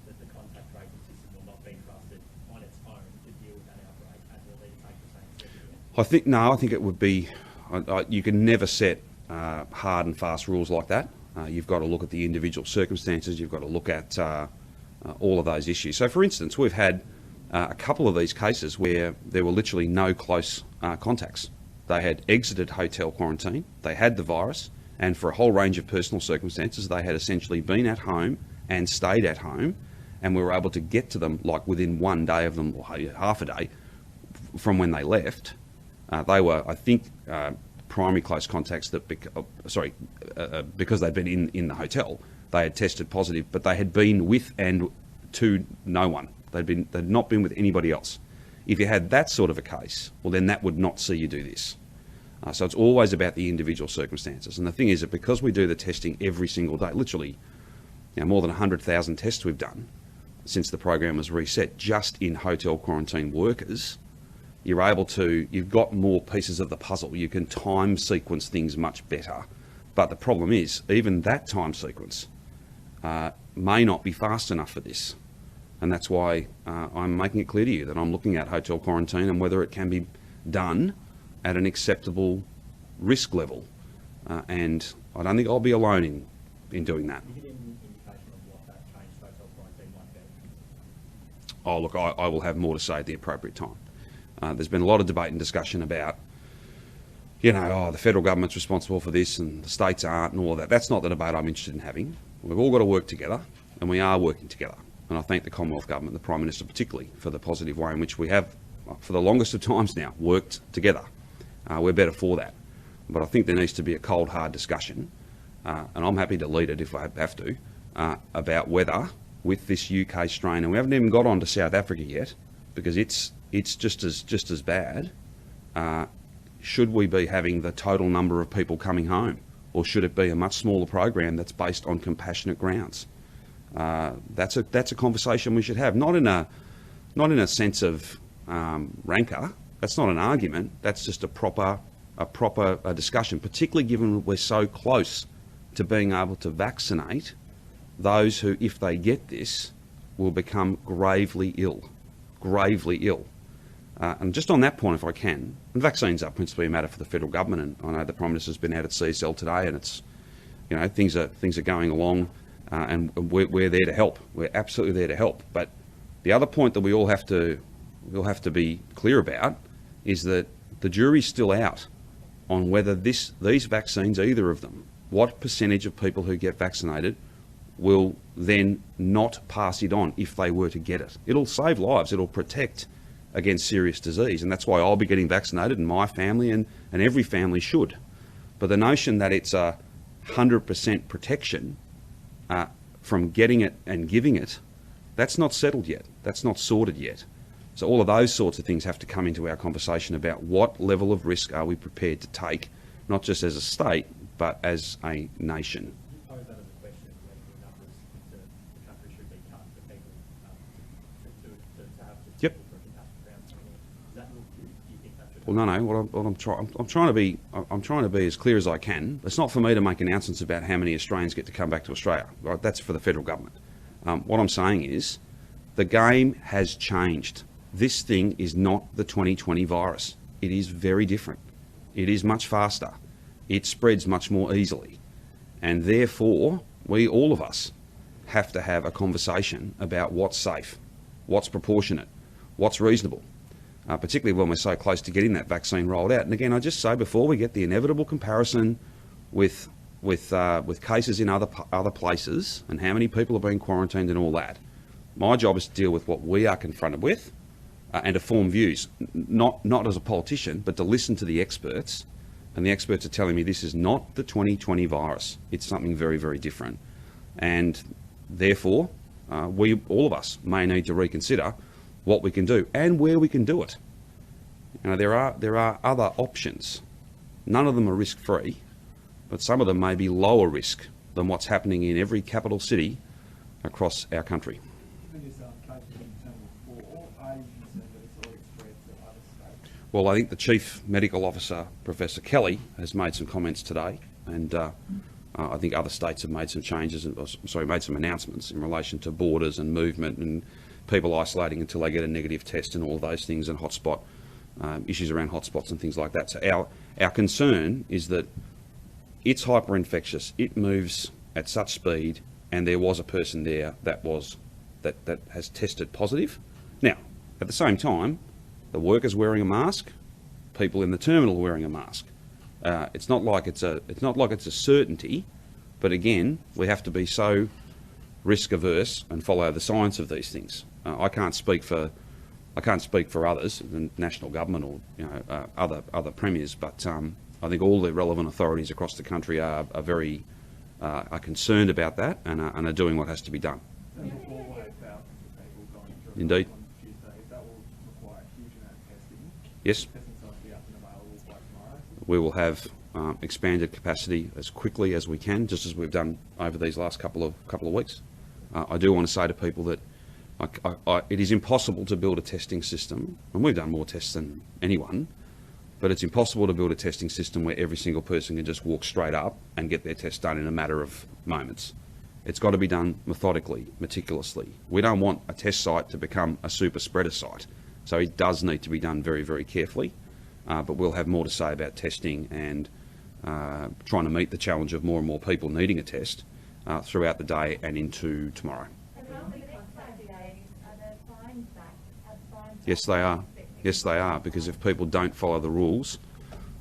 that the contact tracing system will not be trusted on its own to deal with that outbreak, and will need to take the same step again? I think it would be, you can never set hard and fast rules like that. You've got to look at the individual circumstances, you've got to look at all of those issues. So for instance, we've had a couple of these cases where there were literally no close contacts. They had exited hotel quarantine, they had the virus, and for a whole range of personal circumstances, they had essentially been at home and stayed at home, and we were able to get to them like within 1 day of them, or half a day from when they left. They were, I think, primary close contacts that, because they'd been in the hotel, they had tested positive, but they had been with and to no one. They'd not been with anybody else. If you had that sort of a case, well, then that would not see you do this. So it's always about the individual circumstances. And the thing is that because we do the testing every single day, literally more than 100,000 tests we've done since the program was reset, just in hotel quarantine workers, you've got more pieces of the puzzle. You can time sequence things much better. But the problem is, even that time sequence may not be fast enough for this. And that's why I'm making it clear to you that I'm looking at hotel quarantine and whether it can be done at an acceptable risk level. And I don't think I'll be alone in doing that. Can you give any indication of what that changed hotel quarantine might be? Oh, look, I will have more to say at the appropriate time. There's been a lot of debate and discussion about, the federal government's responsible for this and the states aren't and all of that. That's not the debate I'm interested in having. We've all got to work together, and we are working together. And I thank the Commonwealth Government, the Prime Minister particularly, for the positive way in which we have, for the longest of times now, worked together. We're better for that. But I think there needs to be a cold, hard discussion, and I'm happy to lead it if I have to, about whether, with this UK strain, and we haven't even got on to South Africa yet, because it's just as bad, should we be having the total number of people coming home? Or should it be a much smaller program that's based on compassionate grounds? That's a conversation we should have, not in a sense of rancour. That's not an argument. That's just a proper discussion, particularly given we're so close to being able to vaccinate those who, if they get this, will become gravely ill. And just on that point, if I can, and vaccines are principally a matter for the federal government, and I know the Prime Minister's been out at CSL today, and it's, things are going along, and we're there to help. We're absolutely there to help. But the other point that we'll have to be clear about is that the jury's still out on whether these vaccines, either of them, what percentage of people who get vaccinated will then not pass it on if they were to get it. It'll save lives, it'll protect against serious disease, and that's why I'll be getting vaccinated, and my family and every family should. But the notion that it's 100% protection from getting it and giving it, that's not settled yet, that's not sorted yet. So all of those sorts of things have to come into our conversation about what level of risk are we prepared to take, not just as a state, but as a nation. Pose that as a question, whether the numbers into the country should be cut for people to have to Yep. for capacity rounds coming in. Does that look good? Do you think that should Well, no. I'm trying to be as clear as I can. It's not for me to make announcements about how many Australians get to come back to Australia. Right? That's for the federal government. What I'm saying is, the game has changed. This thing is not the 2020 virus. It is very different. It is much faster. It spreads much more easily. And therefore, all of us, have to have a conversation about what's safe, what's proportionate, what's reasonable, particularly when we're so close to getting that vaccine rolled out. And again, I just say, before we get the inevitable comparison with cases in other places and how many people are being quarantined and all that, my job is to deal with what we are confronted with and to form views, not as a politician, but to listen to the experts. And the experts are telling me this is not the 2020 virus. It's something very, very different. And therefore, all of us may need to reconsider what we can do and where we can do it. There are other options. None of them are risk-free, but some of them may be lower risk than what's happening in every capital city across our country. Well, I think the Chief Medical Officer, Professor Kelly, has made some comments today, and I think other states have made some changes, made some announcements in relation to borders and movement and people isolating until they get a negative test and all of those things, and hotspot issues around hotspots and things like that. So our concern is that it's hyper-infectious, it moves at such speed, and there was a person there that has tested positive. Now, at the same time, the workers wearing a mask, people in the terminal wearing a mask. It's not like it's a certainty, but again, we have to be so risk averse and follow the science of these things. I can't speak for others, the national government or other premiers, but I think all the relevant authorities across the country are very concerned about that and are doing what has to be done. Indeed. Yes. We will have expanded capacity as quickly as we can, just as we've done over these last couple of weeks. I do want to say to people that it is impossible to build a testing system, and we've done more tests than anyone, but it's impossible to build a testing system where every single person can just walk straight up and get their test done in a matter of moments. It's got to be done methodically, meticulously. We don't want a test site to become a super spreader site. So it does need to be done very, very carefully, but we'll have more to say about testing and trying to meet the challenge of more and more people needing a test throughout the day and into tomorrow. Yes, they are. Yes, they are, because if people don't follow the rules,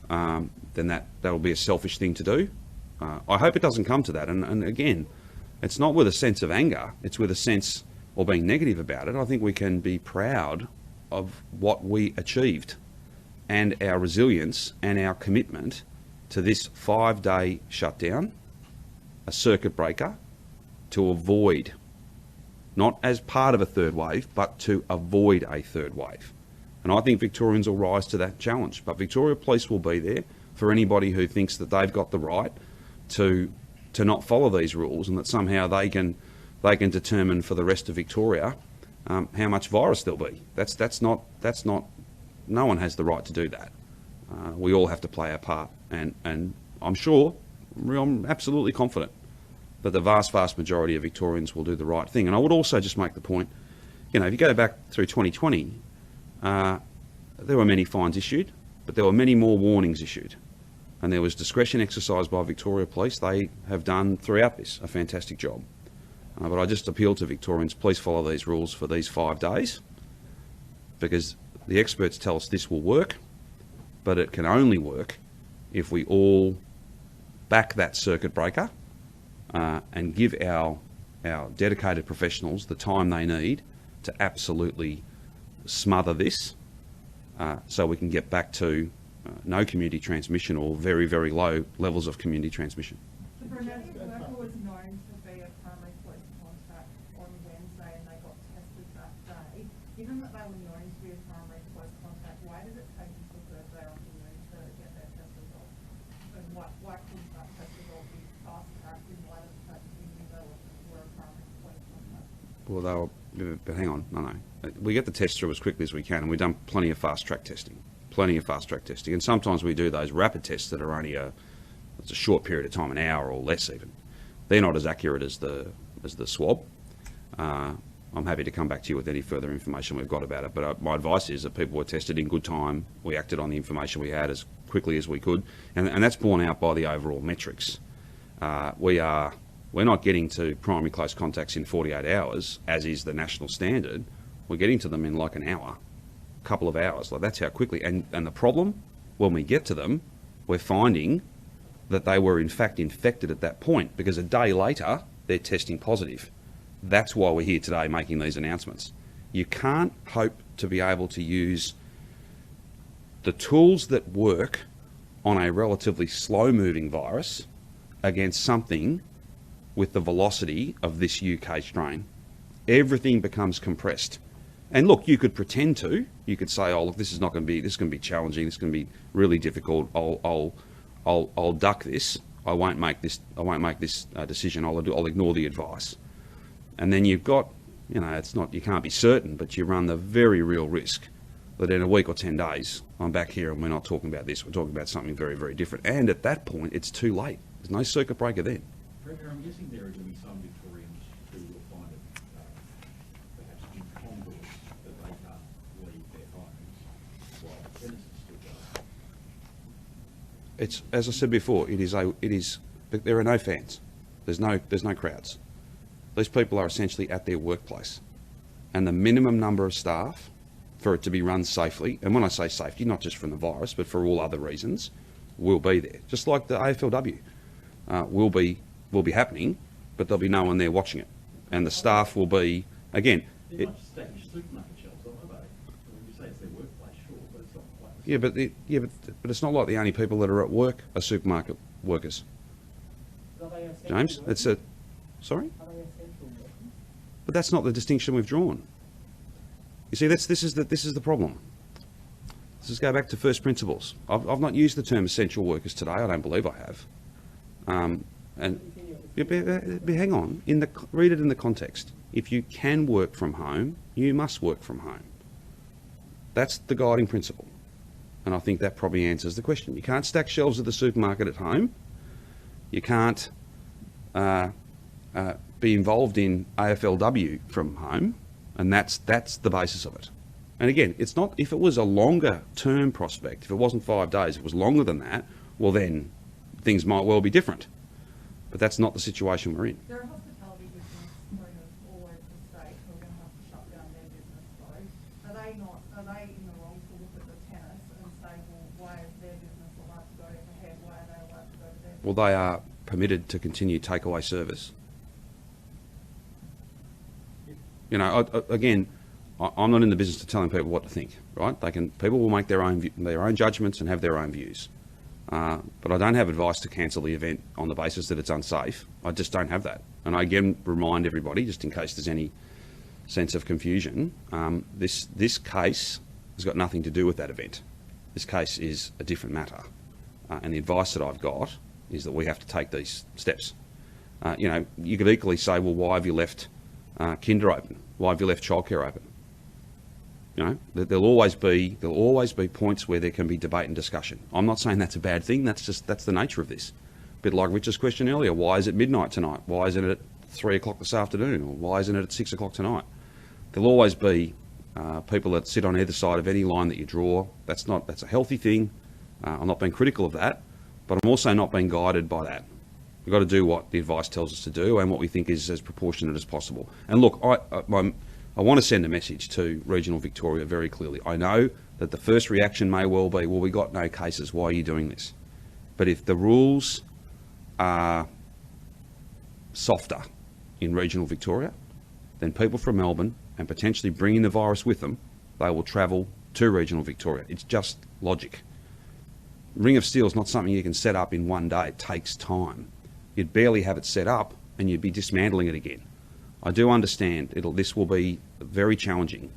then that will be a selfish thing to do. I hope it doesn't come to that. And again, it's not with a sense of anger, it's with a sense, or being negative about it. I think we can be proud of what we achieved and our resilience and our commitment to this 5-day shutdown, a circuit breaker, to avoid, not as part of a third wave, but to avoid a third wave. And I think Victorians will rise to that challenge. But Victoria Police will be there for anybody who thinks that they've got the right to not follow these rules and that somehow they can they can determine for the rest of Victoria how much virus there'll be. That's not. No one has the right to do that. We all have to play our part, and I'm absolutely confident that the vast majority of Victorians will do the right thing. And I would also just make the point, if you go back through 2020, there were many fines issued, but there were many more warnings issued. And there was discretion exercised by Victoria Police. They have done throughout this a fantastic job. But I just appeal to Victorians, please follow these rules for these 5 days, because the experts tell us this will work, but it can only work if we all back that circuit breaker and give our dedicated professionals the time they need to absolutely smother this so we can get back to no community transmission or very, very low levels of community transmission. The Burnett worker was known to be a primary police contact on Wednesday and they got tested that day. Given that they were known to be a primary police contact, why did it take until Thursday afternoon to get their test result? And why couldn't that test result be fast-tracked in light of the fact that we knew they were a primary police contact? Well, but hang on, no. We get the test through as quickly as we can, and we've done plenty of fast-track testing. And sometimes we do those rapid tests that are only it's a short period of time, an hour or less even. They're not as accurate as the swab. I'm happy to come back to you with any further information we've got about it, but my advice is that people were tested in good time. We acted on the information we had as quickly as we could, and that's borne out by the overall metrics. We're not getting to primary close contacts in 48 hours, as is the national standard. We're getting to them in like an hour, couple of hours. Like, that's how quickly. And the problem, when we get to them, we're finding that they were in fact infected at that point, because a day later they're testing positive. That's why we're here today making these announcements. You can't hope to be able to use the tools that work on a relatively slow-moving virus against something with the velocity of this UK strain. Everything becomes compressed. And look, you could pretend to. You could say, "Oh, look, this is going to be challenging. This is going to be really difficult. I'll duck this. I won't make this decision. I'll ignore the advice." And then you've got, you can't be certain, but you run the very real risk that in a week or 10 days, I'm back here and we're not talking about this. We're talking about something very, very different. And at that point, it's too late. There's no circuit breaker then. Premier, I'm guessing there are going to be some Victorians who will find it perhaps incongruous that they can't leave their homes while the tenants are still going. It's, as I said before, there are no fans. There's no crowds. These people are essentially at their workplace, and the minimum number of staff for it to be run safely, and when I say safety, not just from the virus, but for all other reasons, will be there. Just like the AFLW will be happening, but there'll be no one there watching it, and the staff will be, again. They're not established supermarket shelves, are they? When you say it's their workplace, sure, but it's not quite. But it's not like the only people that are at work are supermarket workers. Are they essential James, workers? Sorry? Are they essential workers? But that's not the distinction we've drawn. You see, this is the problem. Let's just go back to first principles. I've not used the term essential workers today. I don't believe I have. But hang on. Read it in the context. If you can work from home, you must work from home. That's the guiding principle. And I think that probably answers the question. You can't stack shelves at the supermarket at home. You can't be involved in AFLW from home, and that's the basis of it. And again, it's not, if it was a longer term prospect, if it wasn't 5 days, if it was longer than that, well then things might well be different. But that's not the situation we're in. There are hospitality business owners all over the state who are going to have to shut down their business though. Are they in the wrong to look at the tenants and say, well, why is their business allowed to go ahead? Why are they allowed to go to their business? Well, they are permitted to continue takeaway service. Again, I'm not in the business of telling people what to think, right? People will make their own judgments and have their own views. But I don't have advice to cancel the event on the basis that it's unsafe. I just don't have that. And I again remind everybody, just in case there's any sense of confusion, this case has got nothing to do with that event. This case is a different matter. And the advice that I've got is that we have to take these steps. You could equally say, well, why have you left kinder open? Why have you left childcare open? You know, there'll always be points where there can be debate and discussion. I'm not saying that's a bad thing. That's the nature of this. A bit like Richard's question earlier. Why is it midnight tonight? Why isn't it at 3 o'clock this afternoon? Or why isn't it at 6 o'clock tonight? There'll always be people that sit on either side of any line that you draw. That's a healthy thing. I'm not being critical of that, but I'm also not being guided by that. We've got to do what the advice tells us to do and what we think is as proportionate as possible. And look, I want to send a message to regional Victoria very clearly. I know that the first reaction may well be, well, we got no cases, why are you doing this? But if the rules are softer in regional Victoria, then people from Melbourne, and potentially bringing the virus with them, they will travel to regional Victoria. It's just logic. Ring of Steel is not something you can set up in one day. It takes time. You'd barely have it set up and you'd be dismantling it again. I do understand this will be very challenging,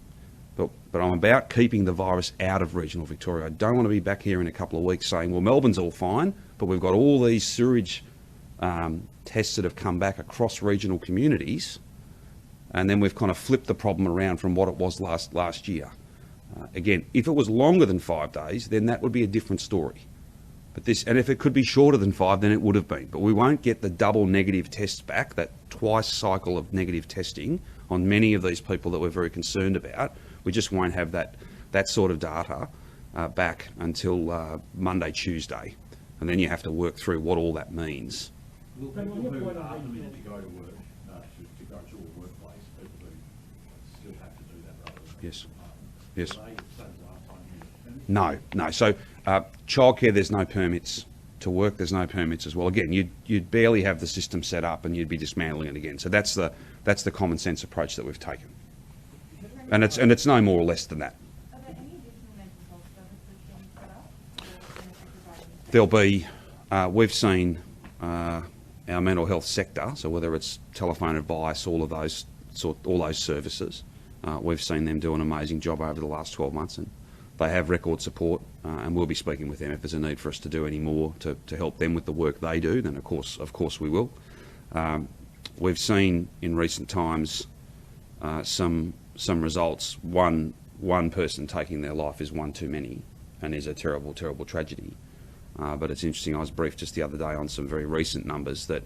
but I'm about keeping the virus out of regional Victoria. I don't want to be back here in a couple of weeks saying, well, Melbourne's all fine, but we've got all these sewage tests that have come back across regional communities, and then we've kind of flipped the problem around from what it was last year. Again, if it was longer than 5 days, then that would be a different story. And if it could be shorter than 5, then it would have been. But we won't get the double negative tests back, that twice cycle of negative testing on many of these people that we're very concerned about. We just won't have that sort of data back until Monday, Tuesday. And then you have to work through what all that means. Will people who are permitted to go to work, to go to a workplace, people who still have to do that rather than Yes. from home, Yes. will they, same as last time, use permits? No. So childcare, there's no permits. To work, there's no permits as well. Again, you'd barely have the system set up and you'd be dismantling it again. So that's the common sense approach that we've taken. And it's no more or less than that. Are there any additional mental health services being set up? Or benefit providing? There'll be, we've seen our mental health sector, so whether it's telephone advice, all those services, we've seen them do an amazing job over the last 12 months, and they have record support, and we'll be speaking with them if there's a need for us to do any more to help them with the work they do. Then of course we will. We've seen in recent times some results. One person taking their life is one too many, and is a terrible tragedy. But it's interesting, I was briefed just the other day on some very recent numbers that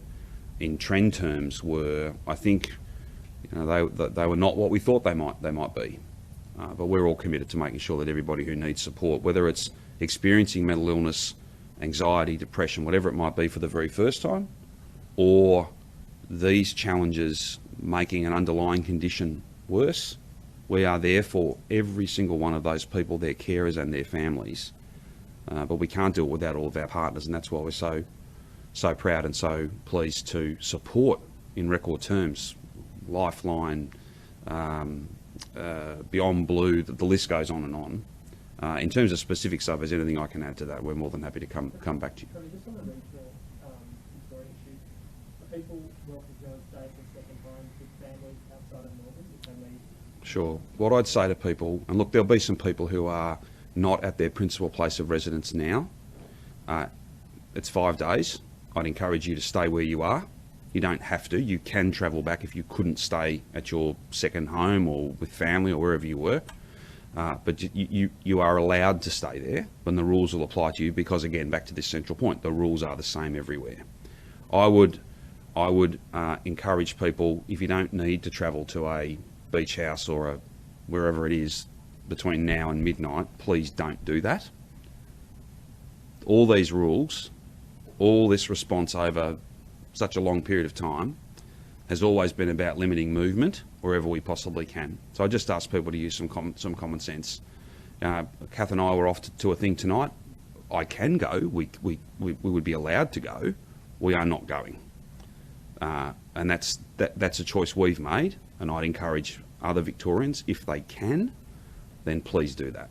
in trend terms were, I think, they were not what we thought they might be. But we're all committed to making sure that everybody who needs support, whether it's experiencing mental illness, anxiety, depression, whatever it might be for the very first time, or these challenges making an underlying condition worse, we are there for every single one of those people, their carers and their families. But we can't do it without all of our partners, and that's why we're so proud and so pleased to support in record terms Lifeline, Beyond Blue, the list goes on and on. In terms of specifics, if there's anything I can add to that, we're more than happy to come back to you. Sorry, just on the regional Victoria issue, are people welcome to go and stay for second homes with families outside of Melbourne if they need? Sure. What I'd say to people, and look, there'll be some people who are not at their principal place of residence now. It's 5 days. I'd encourage you to stay where you are. You don't have to. You can travel back if you couldn't stay at your second home or with family or wherever you work. But you are allowed to stay there when the rules will apply to you, because again, back to this central point, the rules are the same everywhere. I would encourage people, if you don't need to travel to a beach house or wherever it is between now and midnight, please don't do that. All these rules, all this response over such a long period of time has always been about limiting movement wherever we possibly can. So I just ask people to use some common sense. Kath and I were off to a thing tonight. I can go. We would be allowed to go. We are not going, and that's a choice we've made. And I'd encourage other Victorians, if they can, then please do that.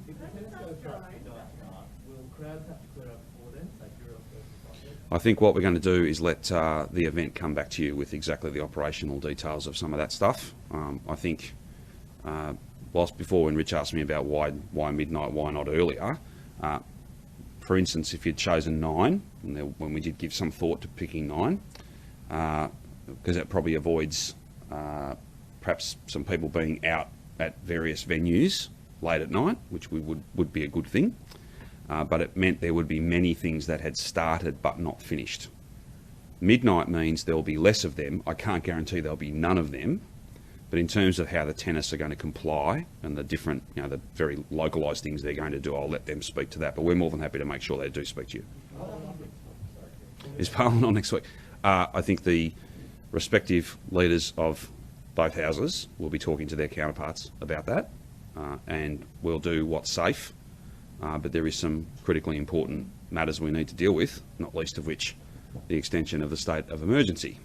If the tennis goes for midnight tonight, will crowds have to clear up before then, say you're first? I think what we're going to do is let the event come back to you with exactly the operational details of some of that stuff. I think, whilst before when Rich asked me about why midnight, why not earlier, for instance, if you'd chosen 9, and when we did give some thought to picking 9, because that probably avoids perhaps some people being out at various venues late at night, which would be a good thing. But it meant there would be many things that had started but not finished. Midnight means there'll be less of them. I can't guarantee there'll be none of them. But in terms of how the tennis are going to comply and the different, the very localised things they're going to do, I'll let them speak to that. But we're more than happy to make sure they do speak to you. Is Parliament on next week? I think the respective leaders of both houses will be talking to their counterparts about that, and we'll do what's safe. But there is some critically important matters we need to deal with, not least of which the extension of the state of emergency.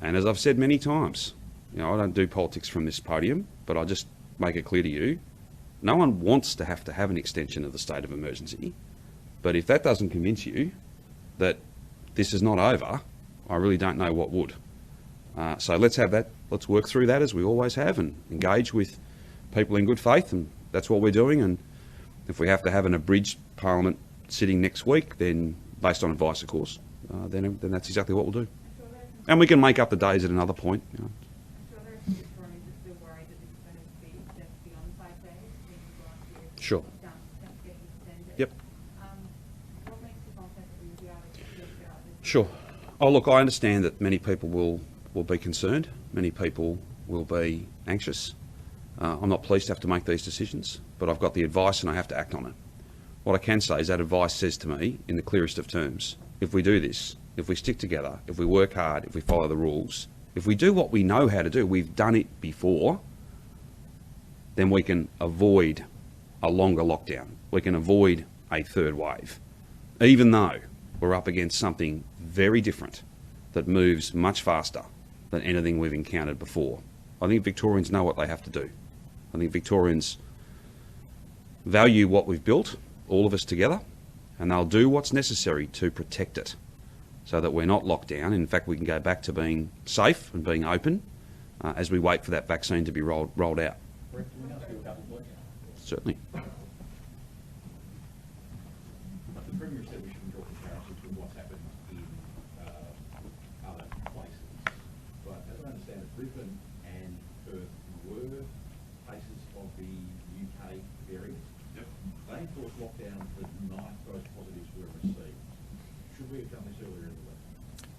And as I've said many times, I don't do politics from this podium, but I'll just make it clear to you, no one wants to have an extension of the state of emergency. But if that doesn't convince you that this is not over, I really don't know what would. So let's have that. Let's work through that as we always have and engage with people in good faith, and that's what we're doing. And if we have to have an abridged Parliament sitting next week, then based on advice, of course, then that's exactly what we'll do. And we can make up the days at another point. I'm sure there are some Victorians that are still worried that this is going to be extended beyond 5 days. Sure. That's getting extended. Yep. What makes you confident that you'll be able to get out of this? Sure. Oh, look, I understand that many people will be concerned. Many people will be anxious. I'm not pleased to have to make these decisions, but I've got the advice and I have to act on it. What I can say is that advice says to me, in the clearest of terms, if we do this, if we stick together, if we work hard, if we follow the rules, if we do what we know how to do, we've done it before, then we can avoid a longer lockdown. We can avoid a third wave, even though we're up against something very different that moves much faster than anything we've encountered before. I think Victorians know what they have to do. I think Victorians value what we've built, all of us together, and they'll do what's necessary to protect it so that we're not locked down. In fact, we can go back to being safe and being open as we wait for that vaccine to be rolled out. Certainly. The Premier said we shouldn't draw comparisons with what's happened in other places. But as I understand it, Brisbane and Perth were places of the UK variant. Yep. They enforced lockdowns the night those positives were received. Should we have done this earlier in the week?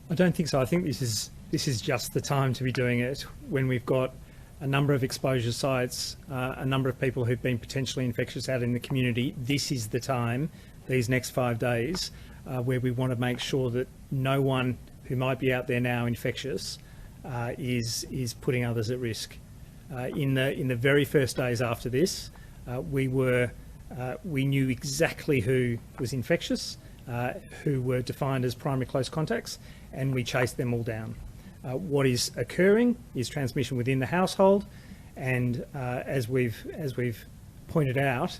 I don't think so. I think this is just the time to be doing it when we've got a number of exposure sites, a number of people who've been potentially infectious out in the community. This is the time, these next 5 days, where we want to make sure that no one who might be out there now infectious is putting others at risk. In the very first days after this, we knew exactly who was infectious, who were defined as primary close contacts, and we chased them all down. What is occurring is transmission within the household, and as we've pointed out,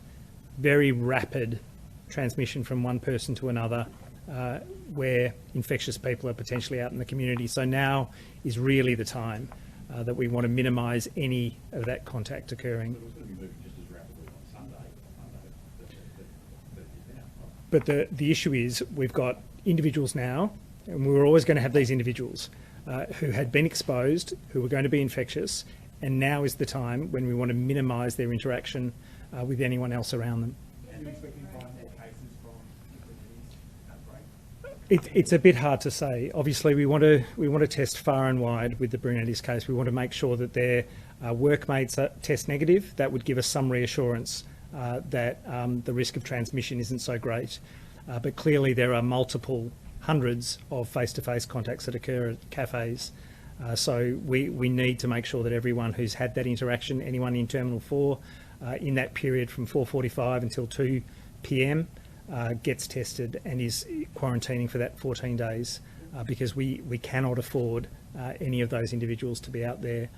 very rapid transmission from one person to another, where infectious people are potentially out in the community. So now is really the time that we want to minimise any of that contact occurring. It was going to be moving just as rapidly on Sunday that it is now. But the issue is we've got individuals now, and we were always going to have these individuals who had been exposed, who were going to be infectious, and now is the time when we want to minimise their interaction with anyone else around them. It's a bit hard to say. Obviously, we want to test far and wide with the Brunetti's case. We want to make sure that their workmates test negative. That would give us some reassurance that the risk of transmission isn't so great. But clearly, there are multiple hundreds of face-to-face contacts that occur at cafes. So we need to make sure that everyone who's had that interaction, anyone in Terminal 4, in that period from 4:45 until 2 p.m, gets tested and is quarantining for that 14 days because we cannot afford any of those individuals to be out there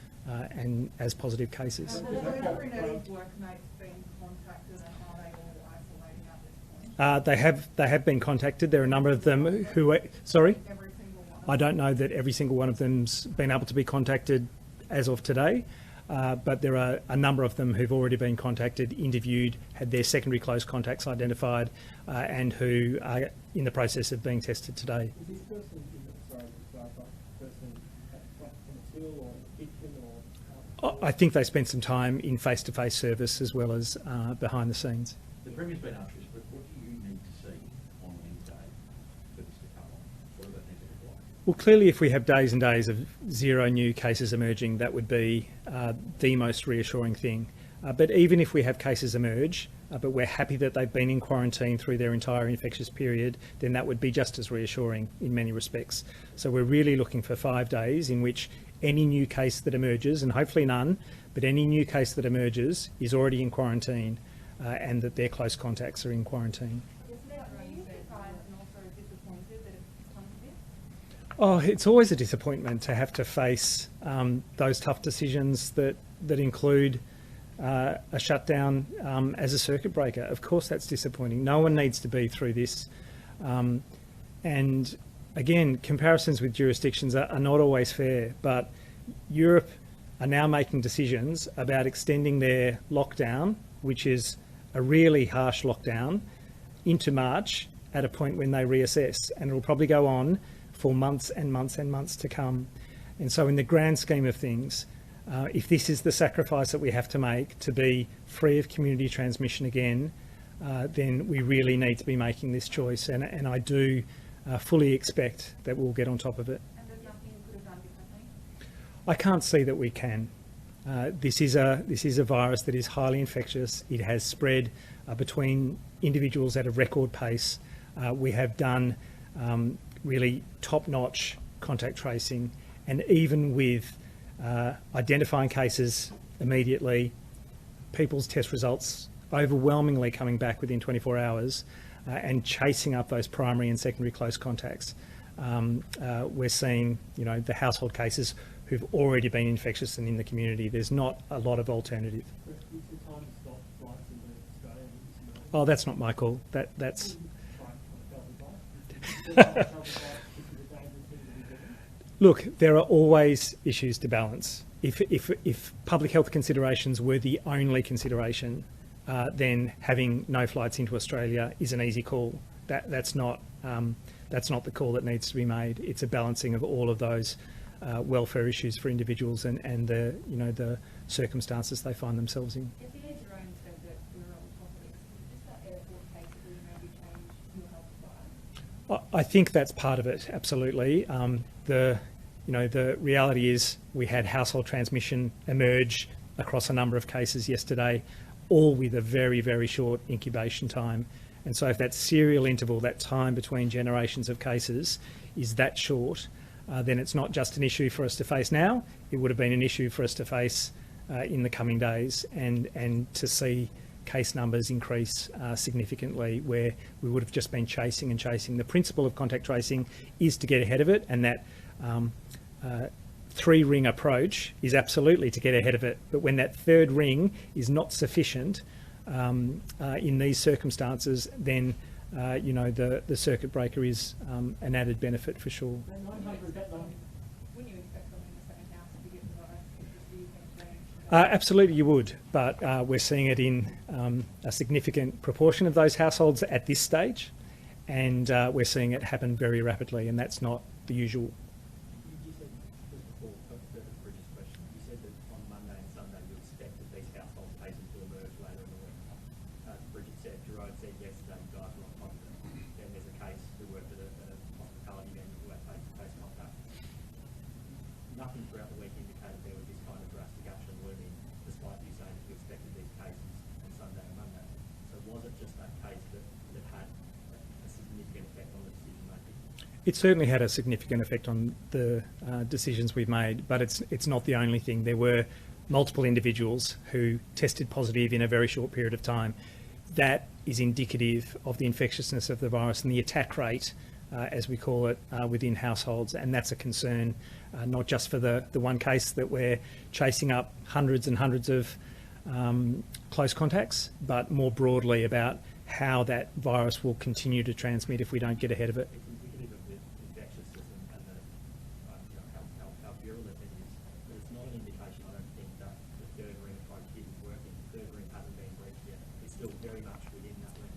and as positive cases. Have Brunetti's workmates been contacted, and are they all isolating at this point? They have been contacted. There are a number of them who are, sorry? Every single one? I don't know that every single one of them's been able to be contacted as of today, but there are a number of them who've already been contacted, interviewed, had their secondary close contacts identified, and who are in the process of being tested today. Is this person, sorry, person from a school or a kitchen or I think they spent some time in face-to-face service as well as behind the scenes. The Premier's been asked this, but what do you need to see on Wednesday for this to come on? What does that need to look like? Well, clearly, if we have days and days of 0 new cases emerging, that would be the most reassuring thing. But even if we have cases emerge, but we're happy that they've been in quarantine through their entire infectious period, then that would be just as reassuring in many respects. So we're really looking for 5 days in which any new case that emerges, and hopefully none, but any new case that emerges is already in quarantine and that their close contacts are in quarantine. Are you surprised and also disappointed that it's come to this? Oh, it's always a disappointment to have to face those tough decisions that include a shutdown as a circuit breaker. Of course, that's disappointing. No one needs to be through this. And again, comparisons with jurisdictions are not always fair, but Europe are now making decisions about extending their lockdown, which is a really harsh lockdown, into March at a point when they reassess, and it'll probably go on for months and months and months to come. And so in the grand scheme of things, if this is the sacrifice that we have to make to be free of community transmission again, then we really need to be making this choice. And I do fully expect that we'll get on top of it. And there's nothing you could have done differently? I can't see that we can. This is a virus that is highly infectious. It has spread between individuals at a record pace. We have done really top-notch contact tracing, and even with identifying cases immediately, people's test results overwhelmingly coming back within 24 hours, and chasing up those primary and secondary close contacts. We're seeing, the household cases who've already been infectious and in the community. There's not a lot of alternative. Is the time to stop flights into Australia? Oh, that's not my call. That's. Look, there are always issues to balance. If public health considerations were the only consideration, then having no flights into Australia is an easy call. That's not the call that needs to be made. It's a balancing of all of those welfare issues for individuals and the circumstances they find themselves in. If the Jerome said that we were on top of it, is that airport case that we maybe change your health advice? I think that's part of it, absolutely. The reality is we had household transmission emerge across a number of cases yesterday, all with a very, very short incubation time. And so if that serial interval, that time between generations of cases is that short, then it's not just an issue for us to face now, it would have been an issue for us to face in the coming days, and to see case numbers increase significantly where we would have just been chasing and chasing. The principle of contact tracing is to get ahead of it, and that 3-ring approach is absolutely to get ahead of it. But when that 3rd ring is not sufficient in these circumstances, then the circuit breaker is an added benefit for sure. Wouldn't you expect someone in the second house to get the virus if the UK change? Absolutely you would, but we're seeing it in a significant proportion of those households at this stage, and we're seeing it happen very rapidly, and that's not the usual. You said, just before Bridget's question, you said that on Monday and Sunday you expected these household cases to emerge later in the week. Bridget said, Jerome said yesterday, you guys were on top of it. Then there's a case who worked at a hospitality venue who had face-to-face contact. Nothing throughout the week indicated there was this kind of drastic action looming, despite you saying that you expected these cases on Sunday and Monday. So was it just that case that had a significant effect on the decision making? It certainly had a significant effect on the decisions we've made, but it's not the only thing. There were multiple individuals who tested positive in a very short period of time. That is indicative of the infectiousness of the virus and the attack rate, as we call it, within households, and that's a concern, not just for the one case that we're chasing up hundreds and hundreds of close contacts, but more broadly about how that virus will continue to transmit if we don't get ahead of it. It's indicative of the infectiousness and the, how virulent it is, but it's not an indication, I don't think, that the 3rd ring approach isn't working. The 3rd ring hasn't been breached yet. It's still very much within that ring.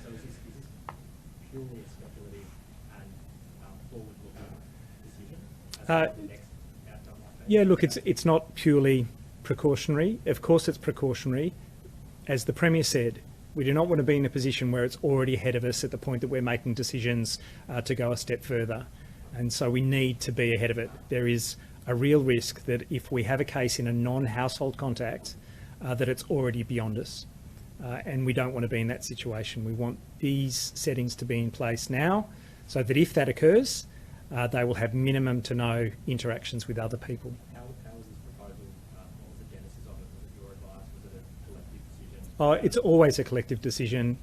So is this purely a speculative and forward-looking decision as to what the next outcome might be? Yeah, look, it's not purely precautionary. Of course it's precautionary. As the Premier said, we do not want to be in a position where it's already ahead of us at the point that we're making decisions to go a step further. And so we need to be ahead of it. There is a real risk that if we have a case in a non-household contact, that it's already beyond us. And we don't want to be in that situation. We want these settings to be in place now so that if that occurs, they will have minimum to no interactions with other people. How was this proposal, what was the genesis of it? Was it your advice? Was it a collective decision? Oh, it's always a collective decision.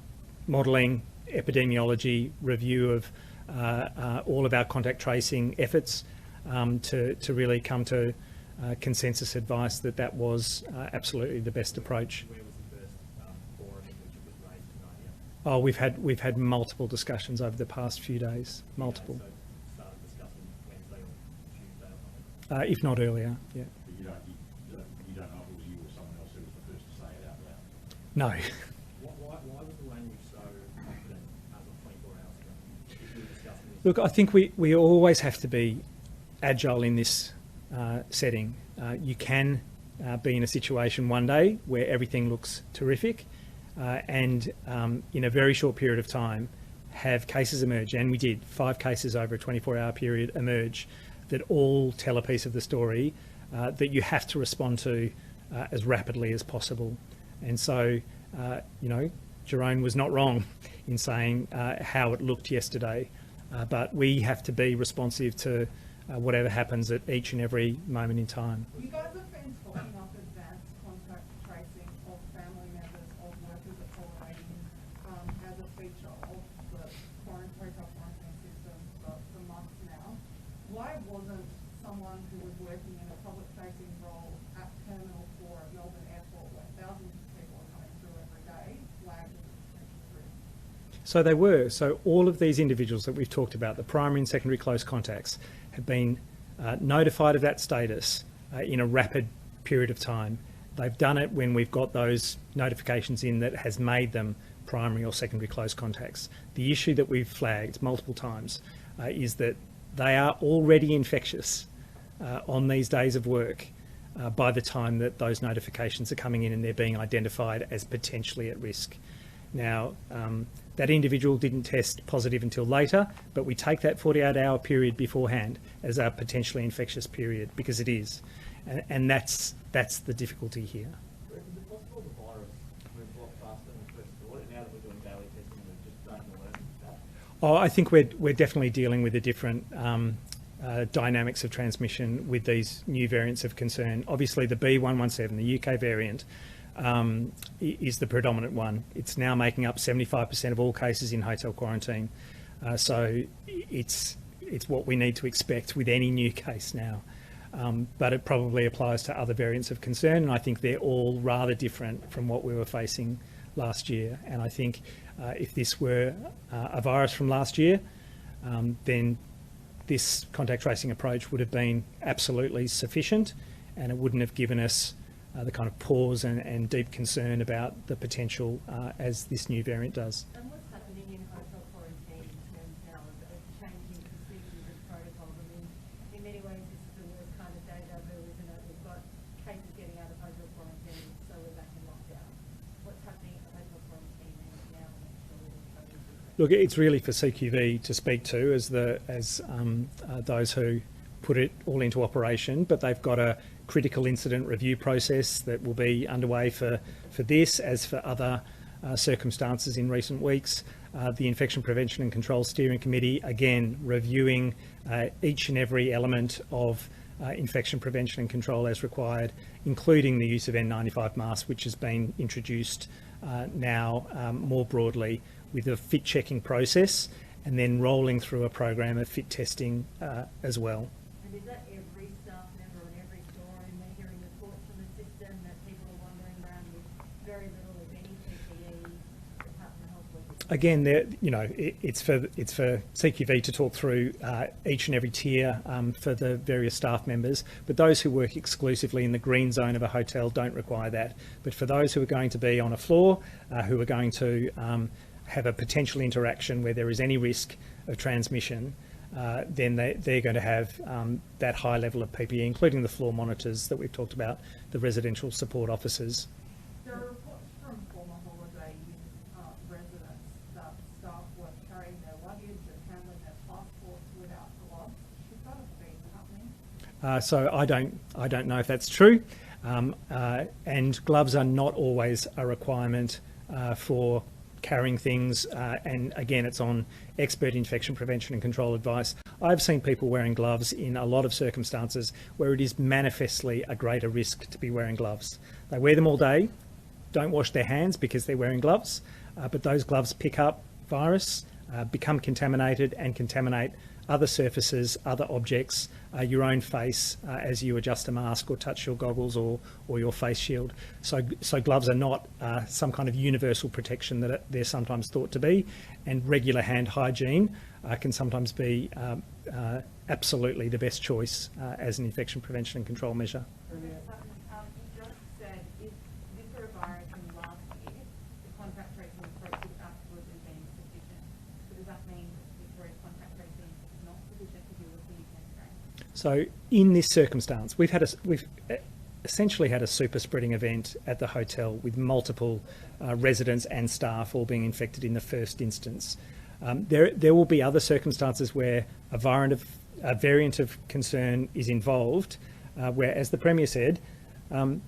Modelling, epidemiology, review of all of our contact tracing efforts to really come to consensus advice that that was absolutely the best approach. Where was the first forum in which it was raised tonight? Oh, we've had multiple discussions over the past few days, multiple, So started discussing Wednesday or Tuesday or something? if not earlier. Yeah. But you don't know if it was you or someone else who was the first to say it out loud? No. Why was the language so confident as of 24 hours ago? If we were discussing this. Look, I think we always have to be agile in this setting. You can be in a situation one day where everything looks terrific and in a very short period of time have cases emerge, and we did, 5 cases over a 24-hour period emerge that all tell a piece of the story that you have to respond to as rapidly as possible. And so, Jerome was not wrong in saying how it looked yesterday, but we have to be responsive to whatever happens at each and every moment in time. You guys have been talking up advanced contact tracing of family members of workers at holiday as a feature of the hotel quarantine system for months now. Why wasn't someone who was working in a public-facing role at Terminal 4 at Melbourne Airport, where thousands of people are coming through every day, flagged as a potential risk? So they were. So all of these individuals that we've talked about, the primary and secondary close contacts, have been notified of that status in a rapid period of time. They've done it when we've got those notifications in that has made them primary or secondary close contacts. The issue that we've flagged multiple times is that they are already infectious on these days of work by the time that those notifications are coming in and they're being identified as potentially at risk. Now, that individual didn't test positive until later, but we take that 48-hour period beforehand as a potentially infectious period, because it is. And that's the difficulty here. Is it possible the virus moves a lot faster than we first thought, and now that we're doing daily testing, we just don't know that? Oh, I think we're definitely dealing with the different dynamics of transmission with these new variants of concern. Obviously, the B117, the UK variant, is the predominant one. It's now making up 75% of all cases in hotel quarantine. So it's what we need to expect with any new case now. But it probably applies to other variants of concern, and I think they're all rather different from what we were facing last year. And I think if this were a virus from last year, then this contact tracing approach would have been absolutely sufficient, and it wouldn't have given us the kind of pause and deep concern about the potential as this new variant does. And what's happening in hotel quarantine in terms now of changing procedures and protocols? I mean, in many ways, this is the worst kind of deja vu, isn't it? We've got cases getting out of hotel quarantine, so we're back in lockdown. What's happening at hotel quarantine now? Look, it's really for CQV to speak to as those who put it all into operation, but they've got a critical incident review process that will be underway for this as for other circumstances in recent weeks. The Infection Prevention and Control Steering Committee, again, reviewing each and every element of infection prevention and control as required, including the use of N95 masks, which has been introduced now more broadly with a fit checking process, and then rolling through a program of fit testing as well. And is that every staff member and every store, and we're hearing reports from the system that people are wandering around with very little, if any, PPE, apart from health workers? Again, it's for CQV to talk through each and every tier for the various staff members, but those who work exclusively in the green zone of a hotel don't require that. But for those who are going to be on a floor, who are going to have a potential interaction where there is any risk of transmission, then they're going to have that high level of PPE, including the floor monitors that we've talked about, the residential support officers. There are reports from former Holiday Inn residents that staff were carrying their luggage and handling their passports without gloves. Should that have been happening? So I don't know if that's true, and gloves are not always a requirement for carrying things, and again, it's on expert infection prevention and control advice. I've seen people wearing gloves in a lot of circumstances where it is manifestly a greater risk to be wearing gloves. They wear them all day, don't wash their hands because they're wearing gloves, but those gloves pick up virus, become contaminated and contaminate other surfaces, other objects, your own face as you adjust a mask or touch your goggles or your face shield. So gloves are not some kind of universal protection that they're sometimes thought to be, and regular hand hygiene can sometimes be absolutely the best choice as an infection prevention and control measure. You just said if this were a virus from last year, the contact tracing approach would absolutely be sufficient. So does that mean Victoria's contact tracing is not sufficient to deal with the UK strain? So in this circumstance, we've essentially had a super spreading event at the hotel with multiple residents and staff all being infected in the first instance. There will be other circumstances where a variant of concern is involved, where, as the Premier said,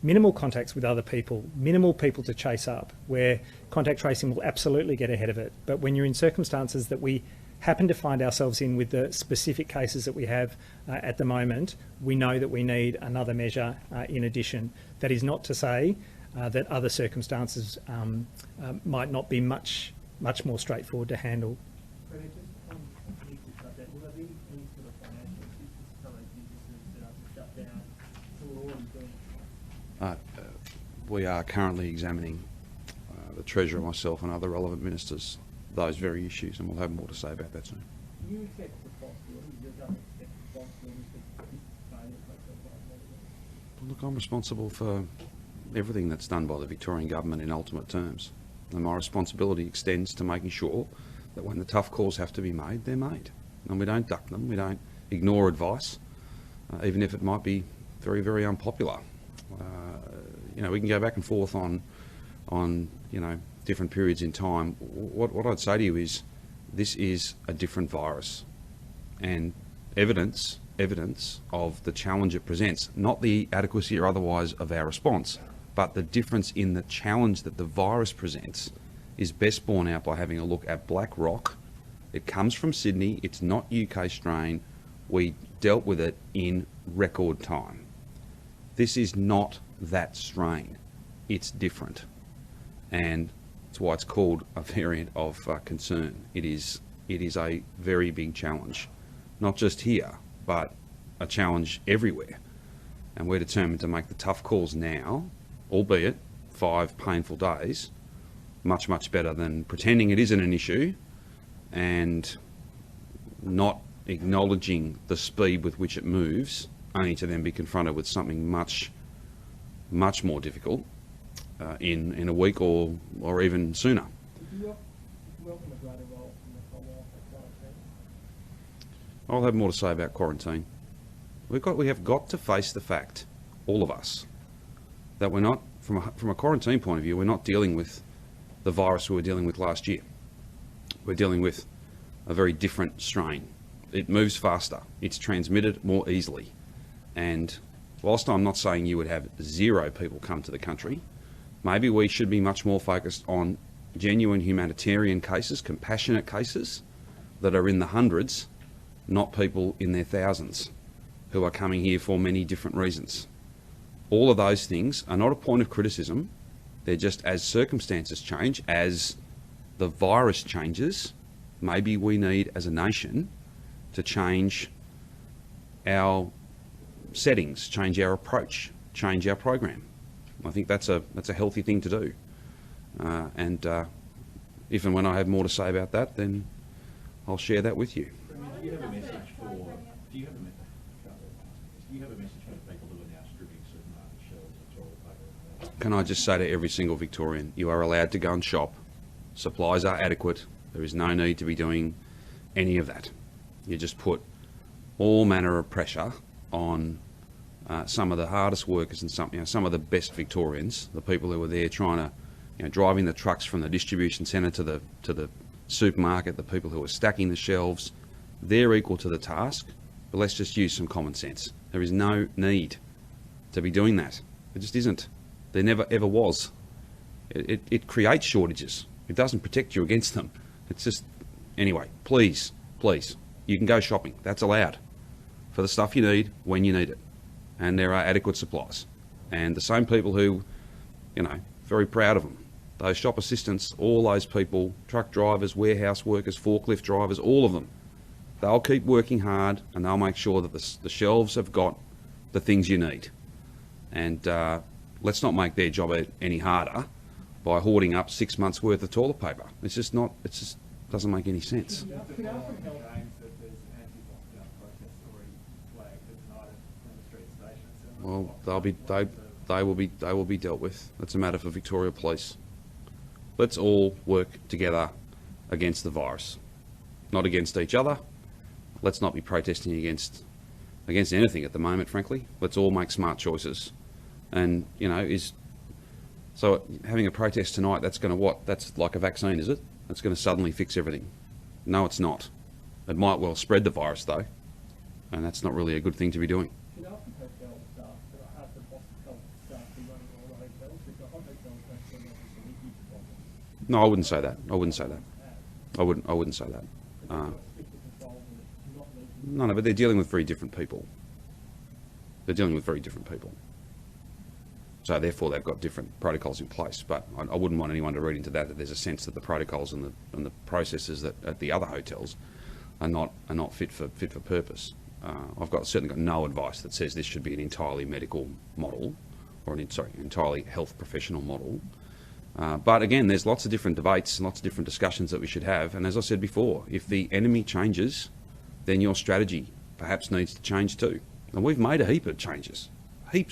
minimal contacts with other people, minimal people to chase up, where contact tracing will absolutely get ahead of it. But when you're in circumstances that we happen to find ourselves in with the specific cases that we have at the moment, we know that we need another measure in addition. That is not to say that other circumstances might not be much more straightforward to handle. But just on a political subject, will there be any sort of financial assistance to some of these businesses that are shut down who are already doing it? We are currently examining, the Treasurer, myself and other relevant ministers, those very issues, and we'll have more to say about that soon. Do you accept responsibility? Does your government accept responsibility for this failure process? Look, I'm responsible for everything that's done by the Victorian Government in ultimate terms. And my responsibility extends to making sure that when the tough calls have to be made, they're made. And we don't duck them, we don't ignore advice, even if it might be very, very unpopular. We can go back and forth on different periods in time. What I'd say to you is, this is a different virus, and evidence of the challenge it presents, not the adequacy or otherwise of our response, but the difference in the challenge that the virus presents is best borne out by having a look at Black Rock. It comes from Sydney, it's not UK strain, we dealt with it in record time. This is not that strain, it's different, and that's why it's called a variant of concern. It is a very big challenge, not just here, but a challenge everywhere, and we're determined to make the tough calls now, albeit 5 painful days, much better than pretending it isn't an issue and not acknowledging the speed with which it moves, only to then be confronted with something much more difficult in a week or even sooner. Do you welcome a greater role from the Commonwealth at quarantine? I'll have more to say about quarantine. We have got to face the fact, all of us, that we're not, from a quarantine point of view, we're not dealing with the virus we were dealing with last year. We're dealing with a very different strain. It moves faster, it's transmitted more easily, and whilst I'm not saying you would have 0 people come to the country, maybe we should be much more focused on genuine humanitarian cases, compassionate cases that are in the hundreds, not people in their thousands who are coming here for many different reasons. All of those things are not a point of criticism. They're just, as circumstances change, as the virus changes, maybe we need as a nation to change our settings, change our approach, change our program. I think that's a healthy thing to do. If and when I have more to say about that, then I'll share that with you. Do you have a message for people who are now stripping supermarket shelves of toilet paper? Can I just say to every single Victorian, you are allowed to go and shop. Supplies are adequate. There is no need to be doing any of that. You just put all manner of pressure on some of the hardest workers and some of the best Victorians, the people who are there trying to, driving the trucks from the distribution centre to the supermarket, the people who are stacking the shelves. They're equal to the task, but let's just use some common sense. There is no need to be doing that. It just isn't. There never ever was. It creates shortages. It doesn't protect you against them. It's just, anyway, please, you can go shopping. That's allowed for the stuff you need when you need it. And there are adequate supplies. And the same people who, very proud of them, those shop assistants, all those people, truck drivers, warehouse workers, forklift drivers, all of them, they'll keep working hard and they'll make sure that the shelves have got the things you need. And let's not make their job any harder by hoarding up 6 months worth of toilet paper. It just doesn't make any sense. Well, they will be dealt with. That's a matter for Victoria Police. Let's all work together against the virus, not against each other. Let's not be protesting against anything at the moment, frankly. Let's all make smart choices. And, so having a protest tonight, that's going to what? That's like a vaccine, is it? That's going to suddenly fix everything. No, it's not. It might well spread the virus, though. And that's not really a good thing to be doing. No, I wouldn't say that. I wouldn't say that. No, but they're dealing with very different people. So therefore they've got different protocols in place. But I wouldn't want anyone to read into that there's a sense that the protocols and the processes that at the other hotels are not fit for purpose. I've certainly got no advice that says this should be an entirely medical model or an entirely health professional model. But again, there's lots of different debates and lots of different discussions that we should have. And as I said before, if the enemy changes, then your strategy perhaps needs to change too. And we've made a heaps of changes. We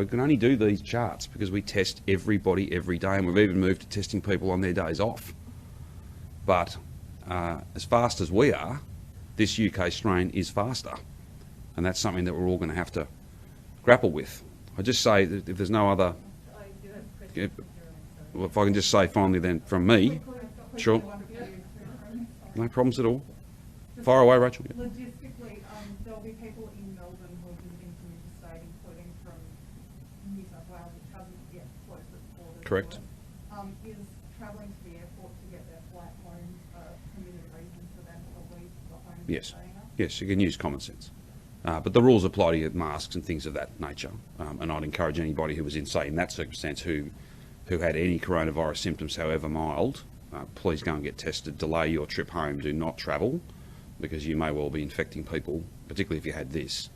can only do these charts because we test everybody every day, and we've even moved to testing people on their days off. But as fast as we are, this UK strain is faster. And that's something that we're all going to have to grapple with. I just say that if there's no other... If I can just say finally then from me, sure, no problems at all. Fire away, Rachel. Yeah. Logistically, there'll be people in Melbourne who are visiting from interstate, including from New South Wales, which hasn't yet closed its borders. Correct. Is travelling to the airport to get their flight home a permitted reason for them to leave the home? Yes. Yes, you can use common sense. But the rules apply to your masks and things of that nature. And I'd encourage anybody who was in that circumstance who had any coronavirus symptoms, however mild, please go and get tested. Delay your trip home. Do not travel, because you may well be infecting people, particularly if you had this.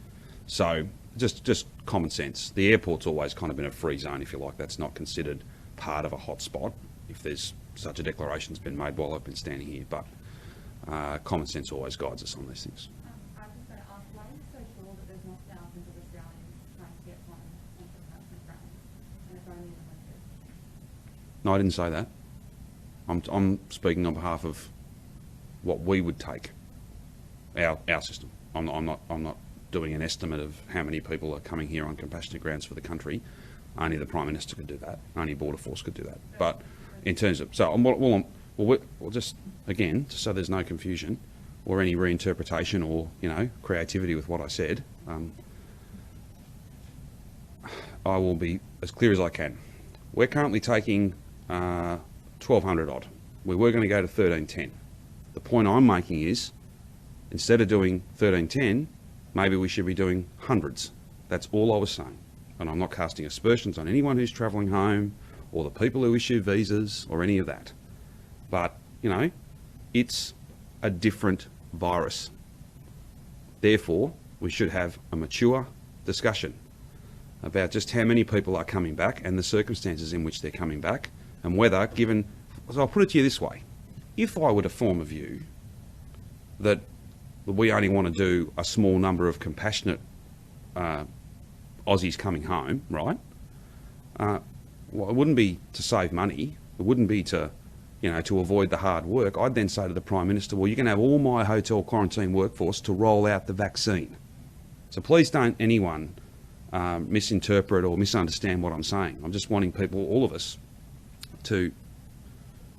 So just common sense. The airport's always kind of been a free zone, if you like. That's not considered part of a hot spot if there's such a declaration's been made while I've been standing here. But common sense always guides us on these things. I was just going to ask, why are you so sure that there's not thousands of Australians trying to get home and to have some friends, and it's only in the hotels? No, I didn't say that. I'm speaking on behalf of what we would take, our system. I'm not doing an estimate of how many people are coming here on compassionate grounds for the country. Only the Prime Minister could do that. Only Border Force could do that. But in terms of we'll just again, just so there's no confusion or any reinterpretation or creativity with what I said, I will be as clear as I can. We're currently taking 1,200 odd. We were going to go to 1,310. The point I'm making is, instead of doing 1,310, maybe we should be doing hundreds. That's all I was saying. And I'm not casting aspersions on anyone who's travelling home or the people who issue visas or any of that. But, it's a different virus. Therefore, we should have a mature discussion about just how many people are coming back and the circumstances in which they're coming back, and whether, given... So I'll put it to you this way. If I were to form a view that we only want to do a small number of compassionate Aussies coming home, right? Well, it wouldn't be to save money. It wouldn't be to, you know, to avoid the hard work, I'd then say to the Prime Minister, well, you can have all my hotel quarantine workforce to roll out the vaccine. So please don't anyone misinterpret or misunderstand what I'm saying. I'm just wanting people, all of us, to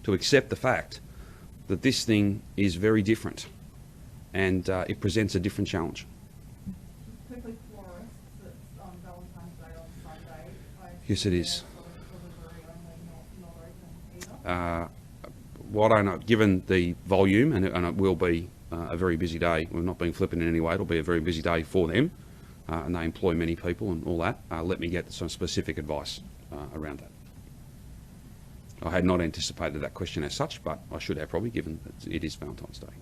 accept the fact that this thing is very different and it presents a different challenge. Quickly, florists, it's on Valentine's Day on Sunday. Yes, it is. Delivery only, not open either. Well, I don't know, given the volume, and it will be a very busy day. We're not being flippant in any way. It'll be a very busy day for them, and they employ many people and all that. Let me get some specific advice around that. I had not anticipated that question as such, but I should have probably, given that it is Valentine's Day.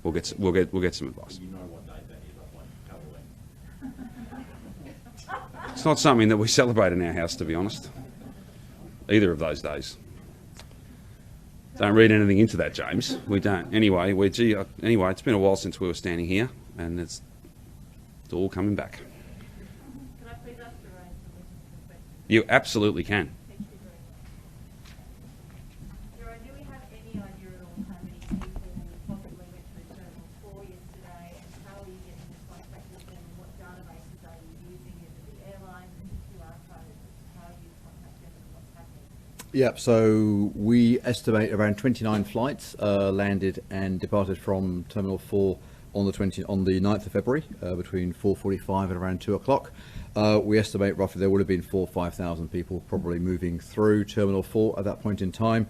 We'll get some advice. You know what date that is, I won't Halloween. It's not something that we celebrate in our house, to be honest. Either of those days. Don't read anything into that, James. We don't. Anyway, anyway, it's been a while since we were standing here, and it's all coming back. Can I please ask Jerome some question? You absolutely can. Thank you very much. Jerome, do we have any idea at all how many people possibly went through Terminal 4 yesterday, and how are you getting in contact with them, and what databases are you using? Is it the airlines and the QR codes? How do you contact them and what's happening? Yeah, so we estimate around 29 flights landed and departed from Terminal 4 on the 9th of February between 4:45 and around 2 o'clock. We estimate roughly there would have been 4,000 or 5,000 people probably moving through Terminal 4 at that point in time.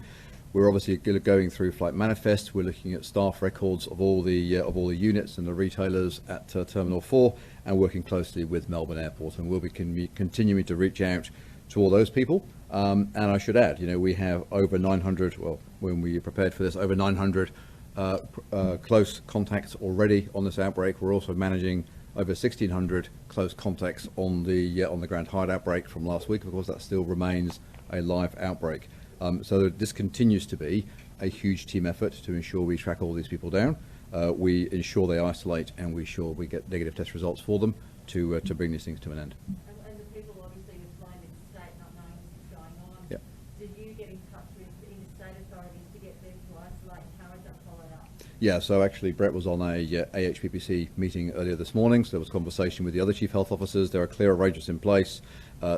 We're obviously going through flight manifests. We're looking at staff records of all the units and the retailers at Terminal 4, and working closely with Melbourne Airport. And we'll be continuing to reach out to all those people. And I should add, you know, we have over 900, well, when we prepared for this, over 900 close contacts already on this outbreak. We're also managing over 1,600 close contacts on the Grand Hyatt outbreak from last week. Of course, that still remains a live outbreak. So this continues to be a huge team effort to ensure we track all these people down. We ensure they isolate, and we ensure we get negative test results for them to bring these things to an end. And the people obviously were flying interstate, not knowing this was going on. Yeah. Did you get in touch with the interstate authorities to get them to isolate, and how is that followed up? Yeah, so actually Brett was on a AHPPC meeting earlier this morning, so there was conversation with the other chief health officers. There are clear arrangements in place.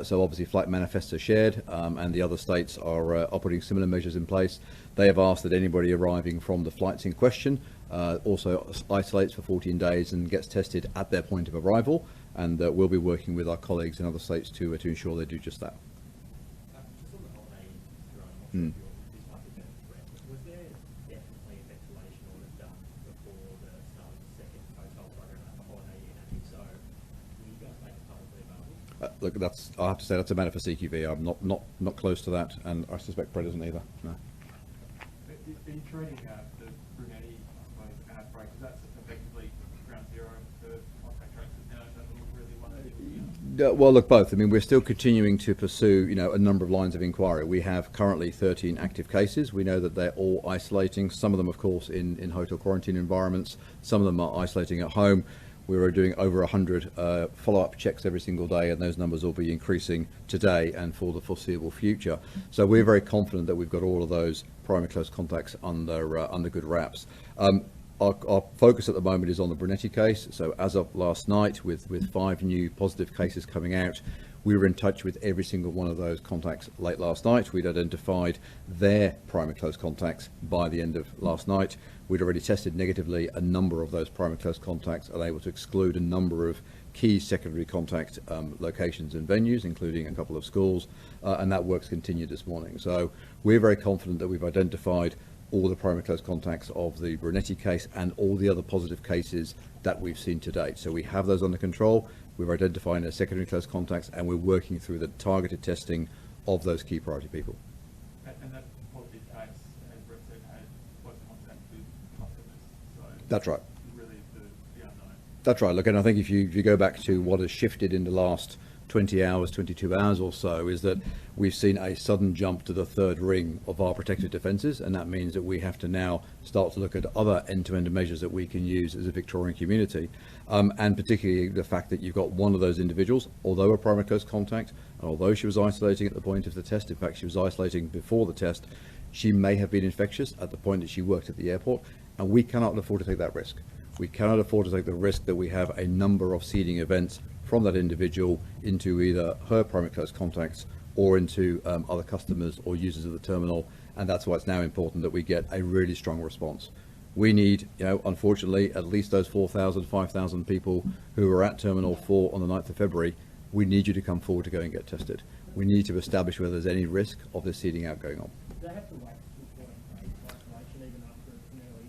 So obviously flight manifests are shared, and the other states are operating similar measures in place. They have asked that anybody arriving from the flights in question also isolates for 14 days and gets tested at their point of arrival, and we'll be working with our colleagues in other states to ensure they do just that. Just on the holiday, Mm. Jerome, this might be better for Brett, but was there definitely a ventilation audit done before the start of the second hotel program at the Holiday Inn? And if so, will you guys make it publicly available? Look, I have to say that's a matter for CQV. I'm not close to that, and I suspect Brett isn't either. No. Are you treating the Brunetti, I suppose, outbreak, is that effectively ground zero for contact tracers now? Is that really one that you're Well, look, both. I mean, we're still continuing to pursue, you know, a number of lines of inquiry. We have currently 13 active cases. We know that they're all isolating. Some of them, of course, in hotel quarantine environments. Some of them are isolating at home. We are doing over 100 follow-up checks every single day, and those numbers will be increasing today and for the foreseeable future. So we're very confident that we've got all of those primary close contacts under good wraps. Our focus at the moment is on the Brunetti case. So as of last night, with 5 new positive cases coming out, we were in touch with every single one of those contacts late last night. We'd identified their primary close contacts by the end of last night. We'd already tested negatively a number of those primary close contacts and able to exclude a number of key secondary contact locations and venues, including a couple of schools, and that work's continued this morning. So we're very confident that we've identified all the primary close contacts of the Brunetti case and all the other positive cases that we've seen to date. So we have those under control. We're identifying their secondary close contacts, and we're working through the targeted testing of those key priority people. And that positive case, as Brett said, had close contact with customers. So That's right. really the unknown. That's right. Look, and I think if you go back to what has shifted in the last 20 hours, 22 hours or so, is that we've seen a sudden jump to the third ring of our protective defences, and that means that we have to now start to look at other end-to-end measures that we can use as a Victorian community, and particularly the fact that you've got one of those individuals, although a primary close contact, and although she was isolating at the point of the test, in fact she was isolating before the test, She may have been infectious at the point that she worked at the airport, and we cannot afford to take that risk. We cannot afford to take the risk that we have a number of seeding events from that individual into either her primary close contacts or into other customers or users of the terminal, and that's why it's now important that we get a really strong response. We need, unfortunately, at least those 4,000, 5,000 people who were at Terminal 4 on the 9th of February, we need you to come forward to go and get tested. We need to establish whether there's any risk of this seeding out going on. Do they have to wait for 14 days of isolation even after an early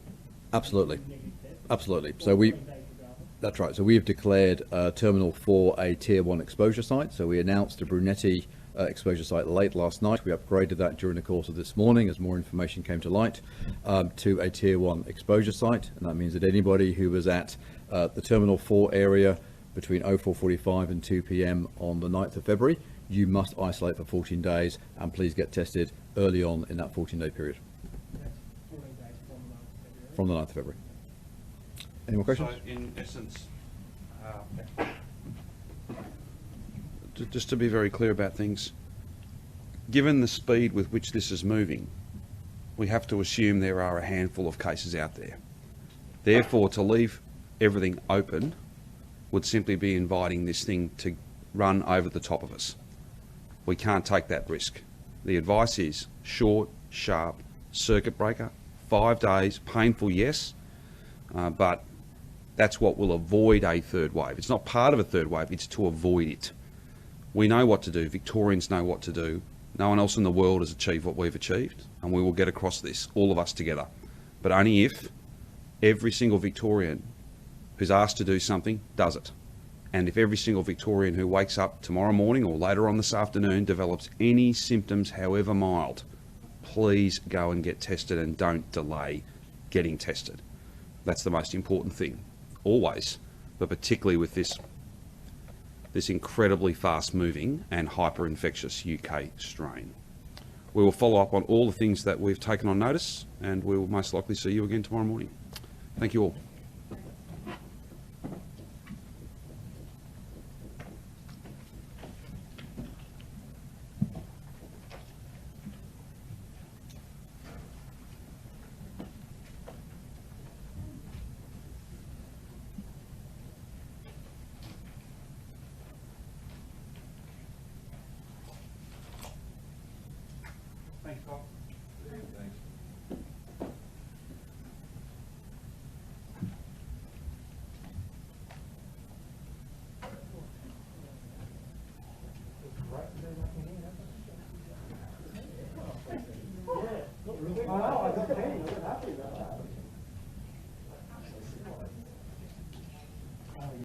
Absolutely. negative test? Absolutely. So 14 days regardless? that's right. So we have declared Terminal 4 a Tier 1 exposure site. So we announced the Brunetti exposure site late last night. We upgraded that during the course of this morning as more information came to light to a Tier 1 exposure site. And that means that anybody who was at the Terminal 4 area between 04:45 and 2 p.m. on the 9th of February, you must isolate for 14 days and please get tested early on in that 14-day period. That's 14 days from the 9th of February. From the 9th of February. Any more questions? So in essence, just to be very clear about things, given the speed with which this is moving, we have to assume there are a handful of cases out there. Therefore, to leave everything open would simply be inviting this thing to run over the top of us. We can't take that risk. The advice is short, sharp, circuit breaker, 5 days, painful, yes, but that's what will avoid a third wave. It's not part of a third wave, it's to avoid it. We know what to do, Victorians know what to do. No one else in the world has achieved what we've achieved, and we will get across this, all of us together. But only if every single Victorian who's asked to do something does it. And if every single Victorian who wakes up tomorrow morning or later on this afternoon develops any symptoms, however mild, please go and get tested and don't delay getting tested. That's the most important thing, always, but particularly with this incredibly fast-moving and hyper-infectious UK strain. We will follow up on all the things that we've taken on notice, and we will most likely see you again tomorrow morning. Thank you all.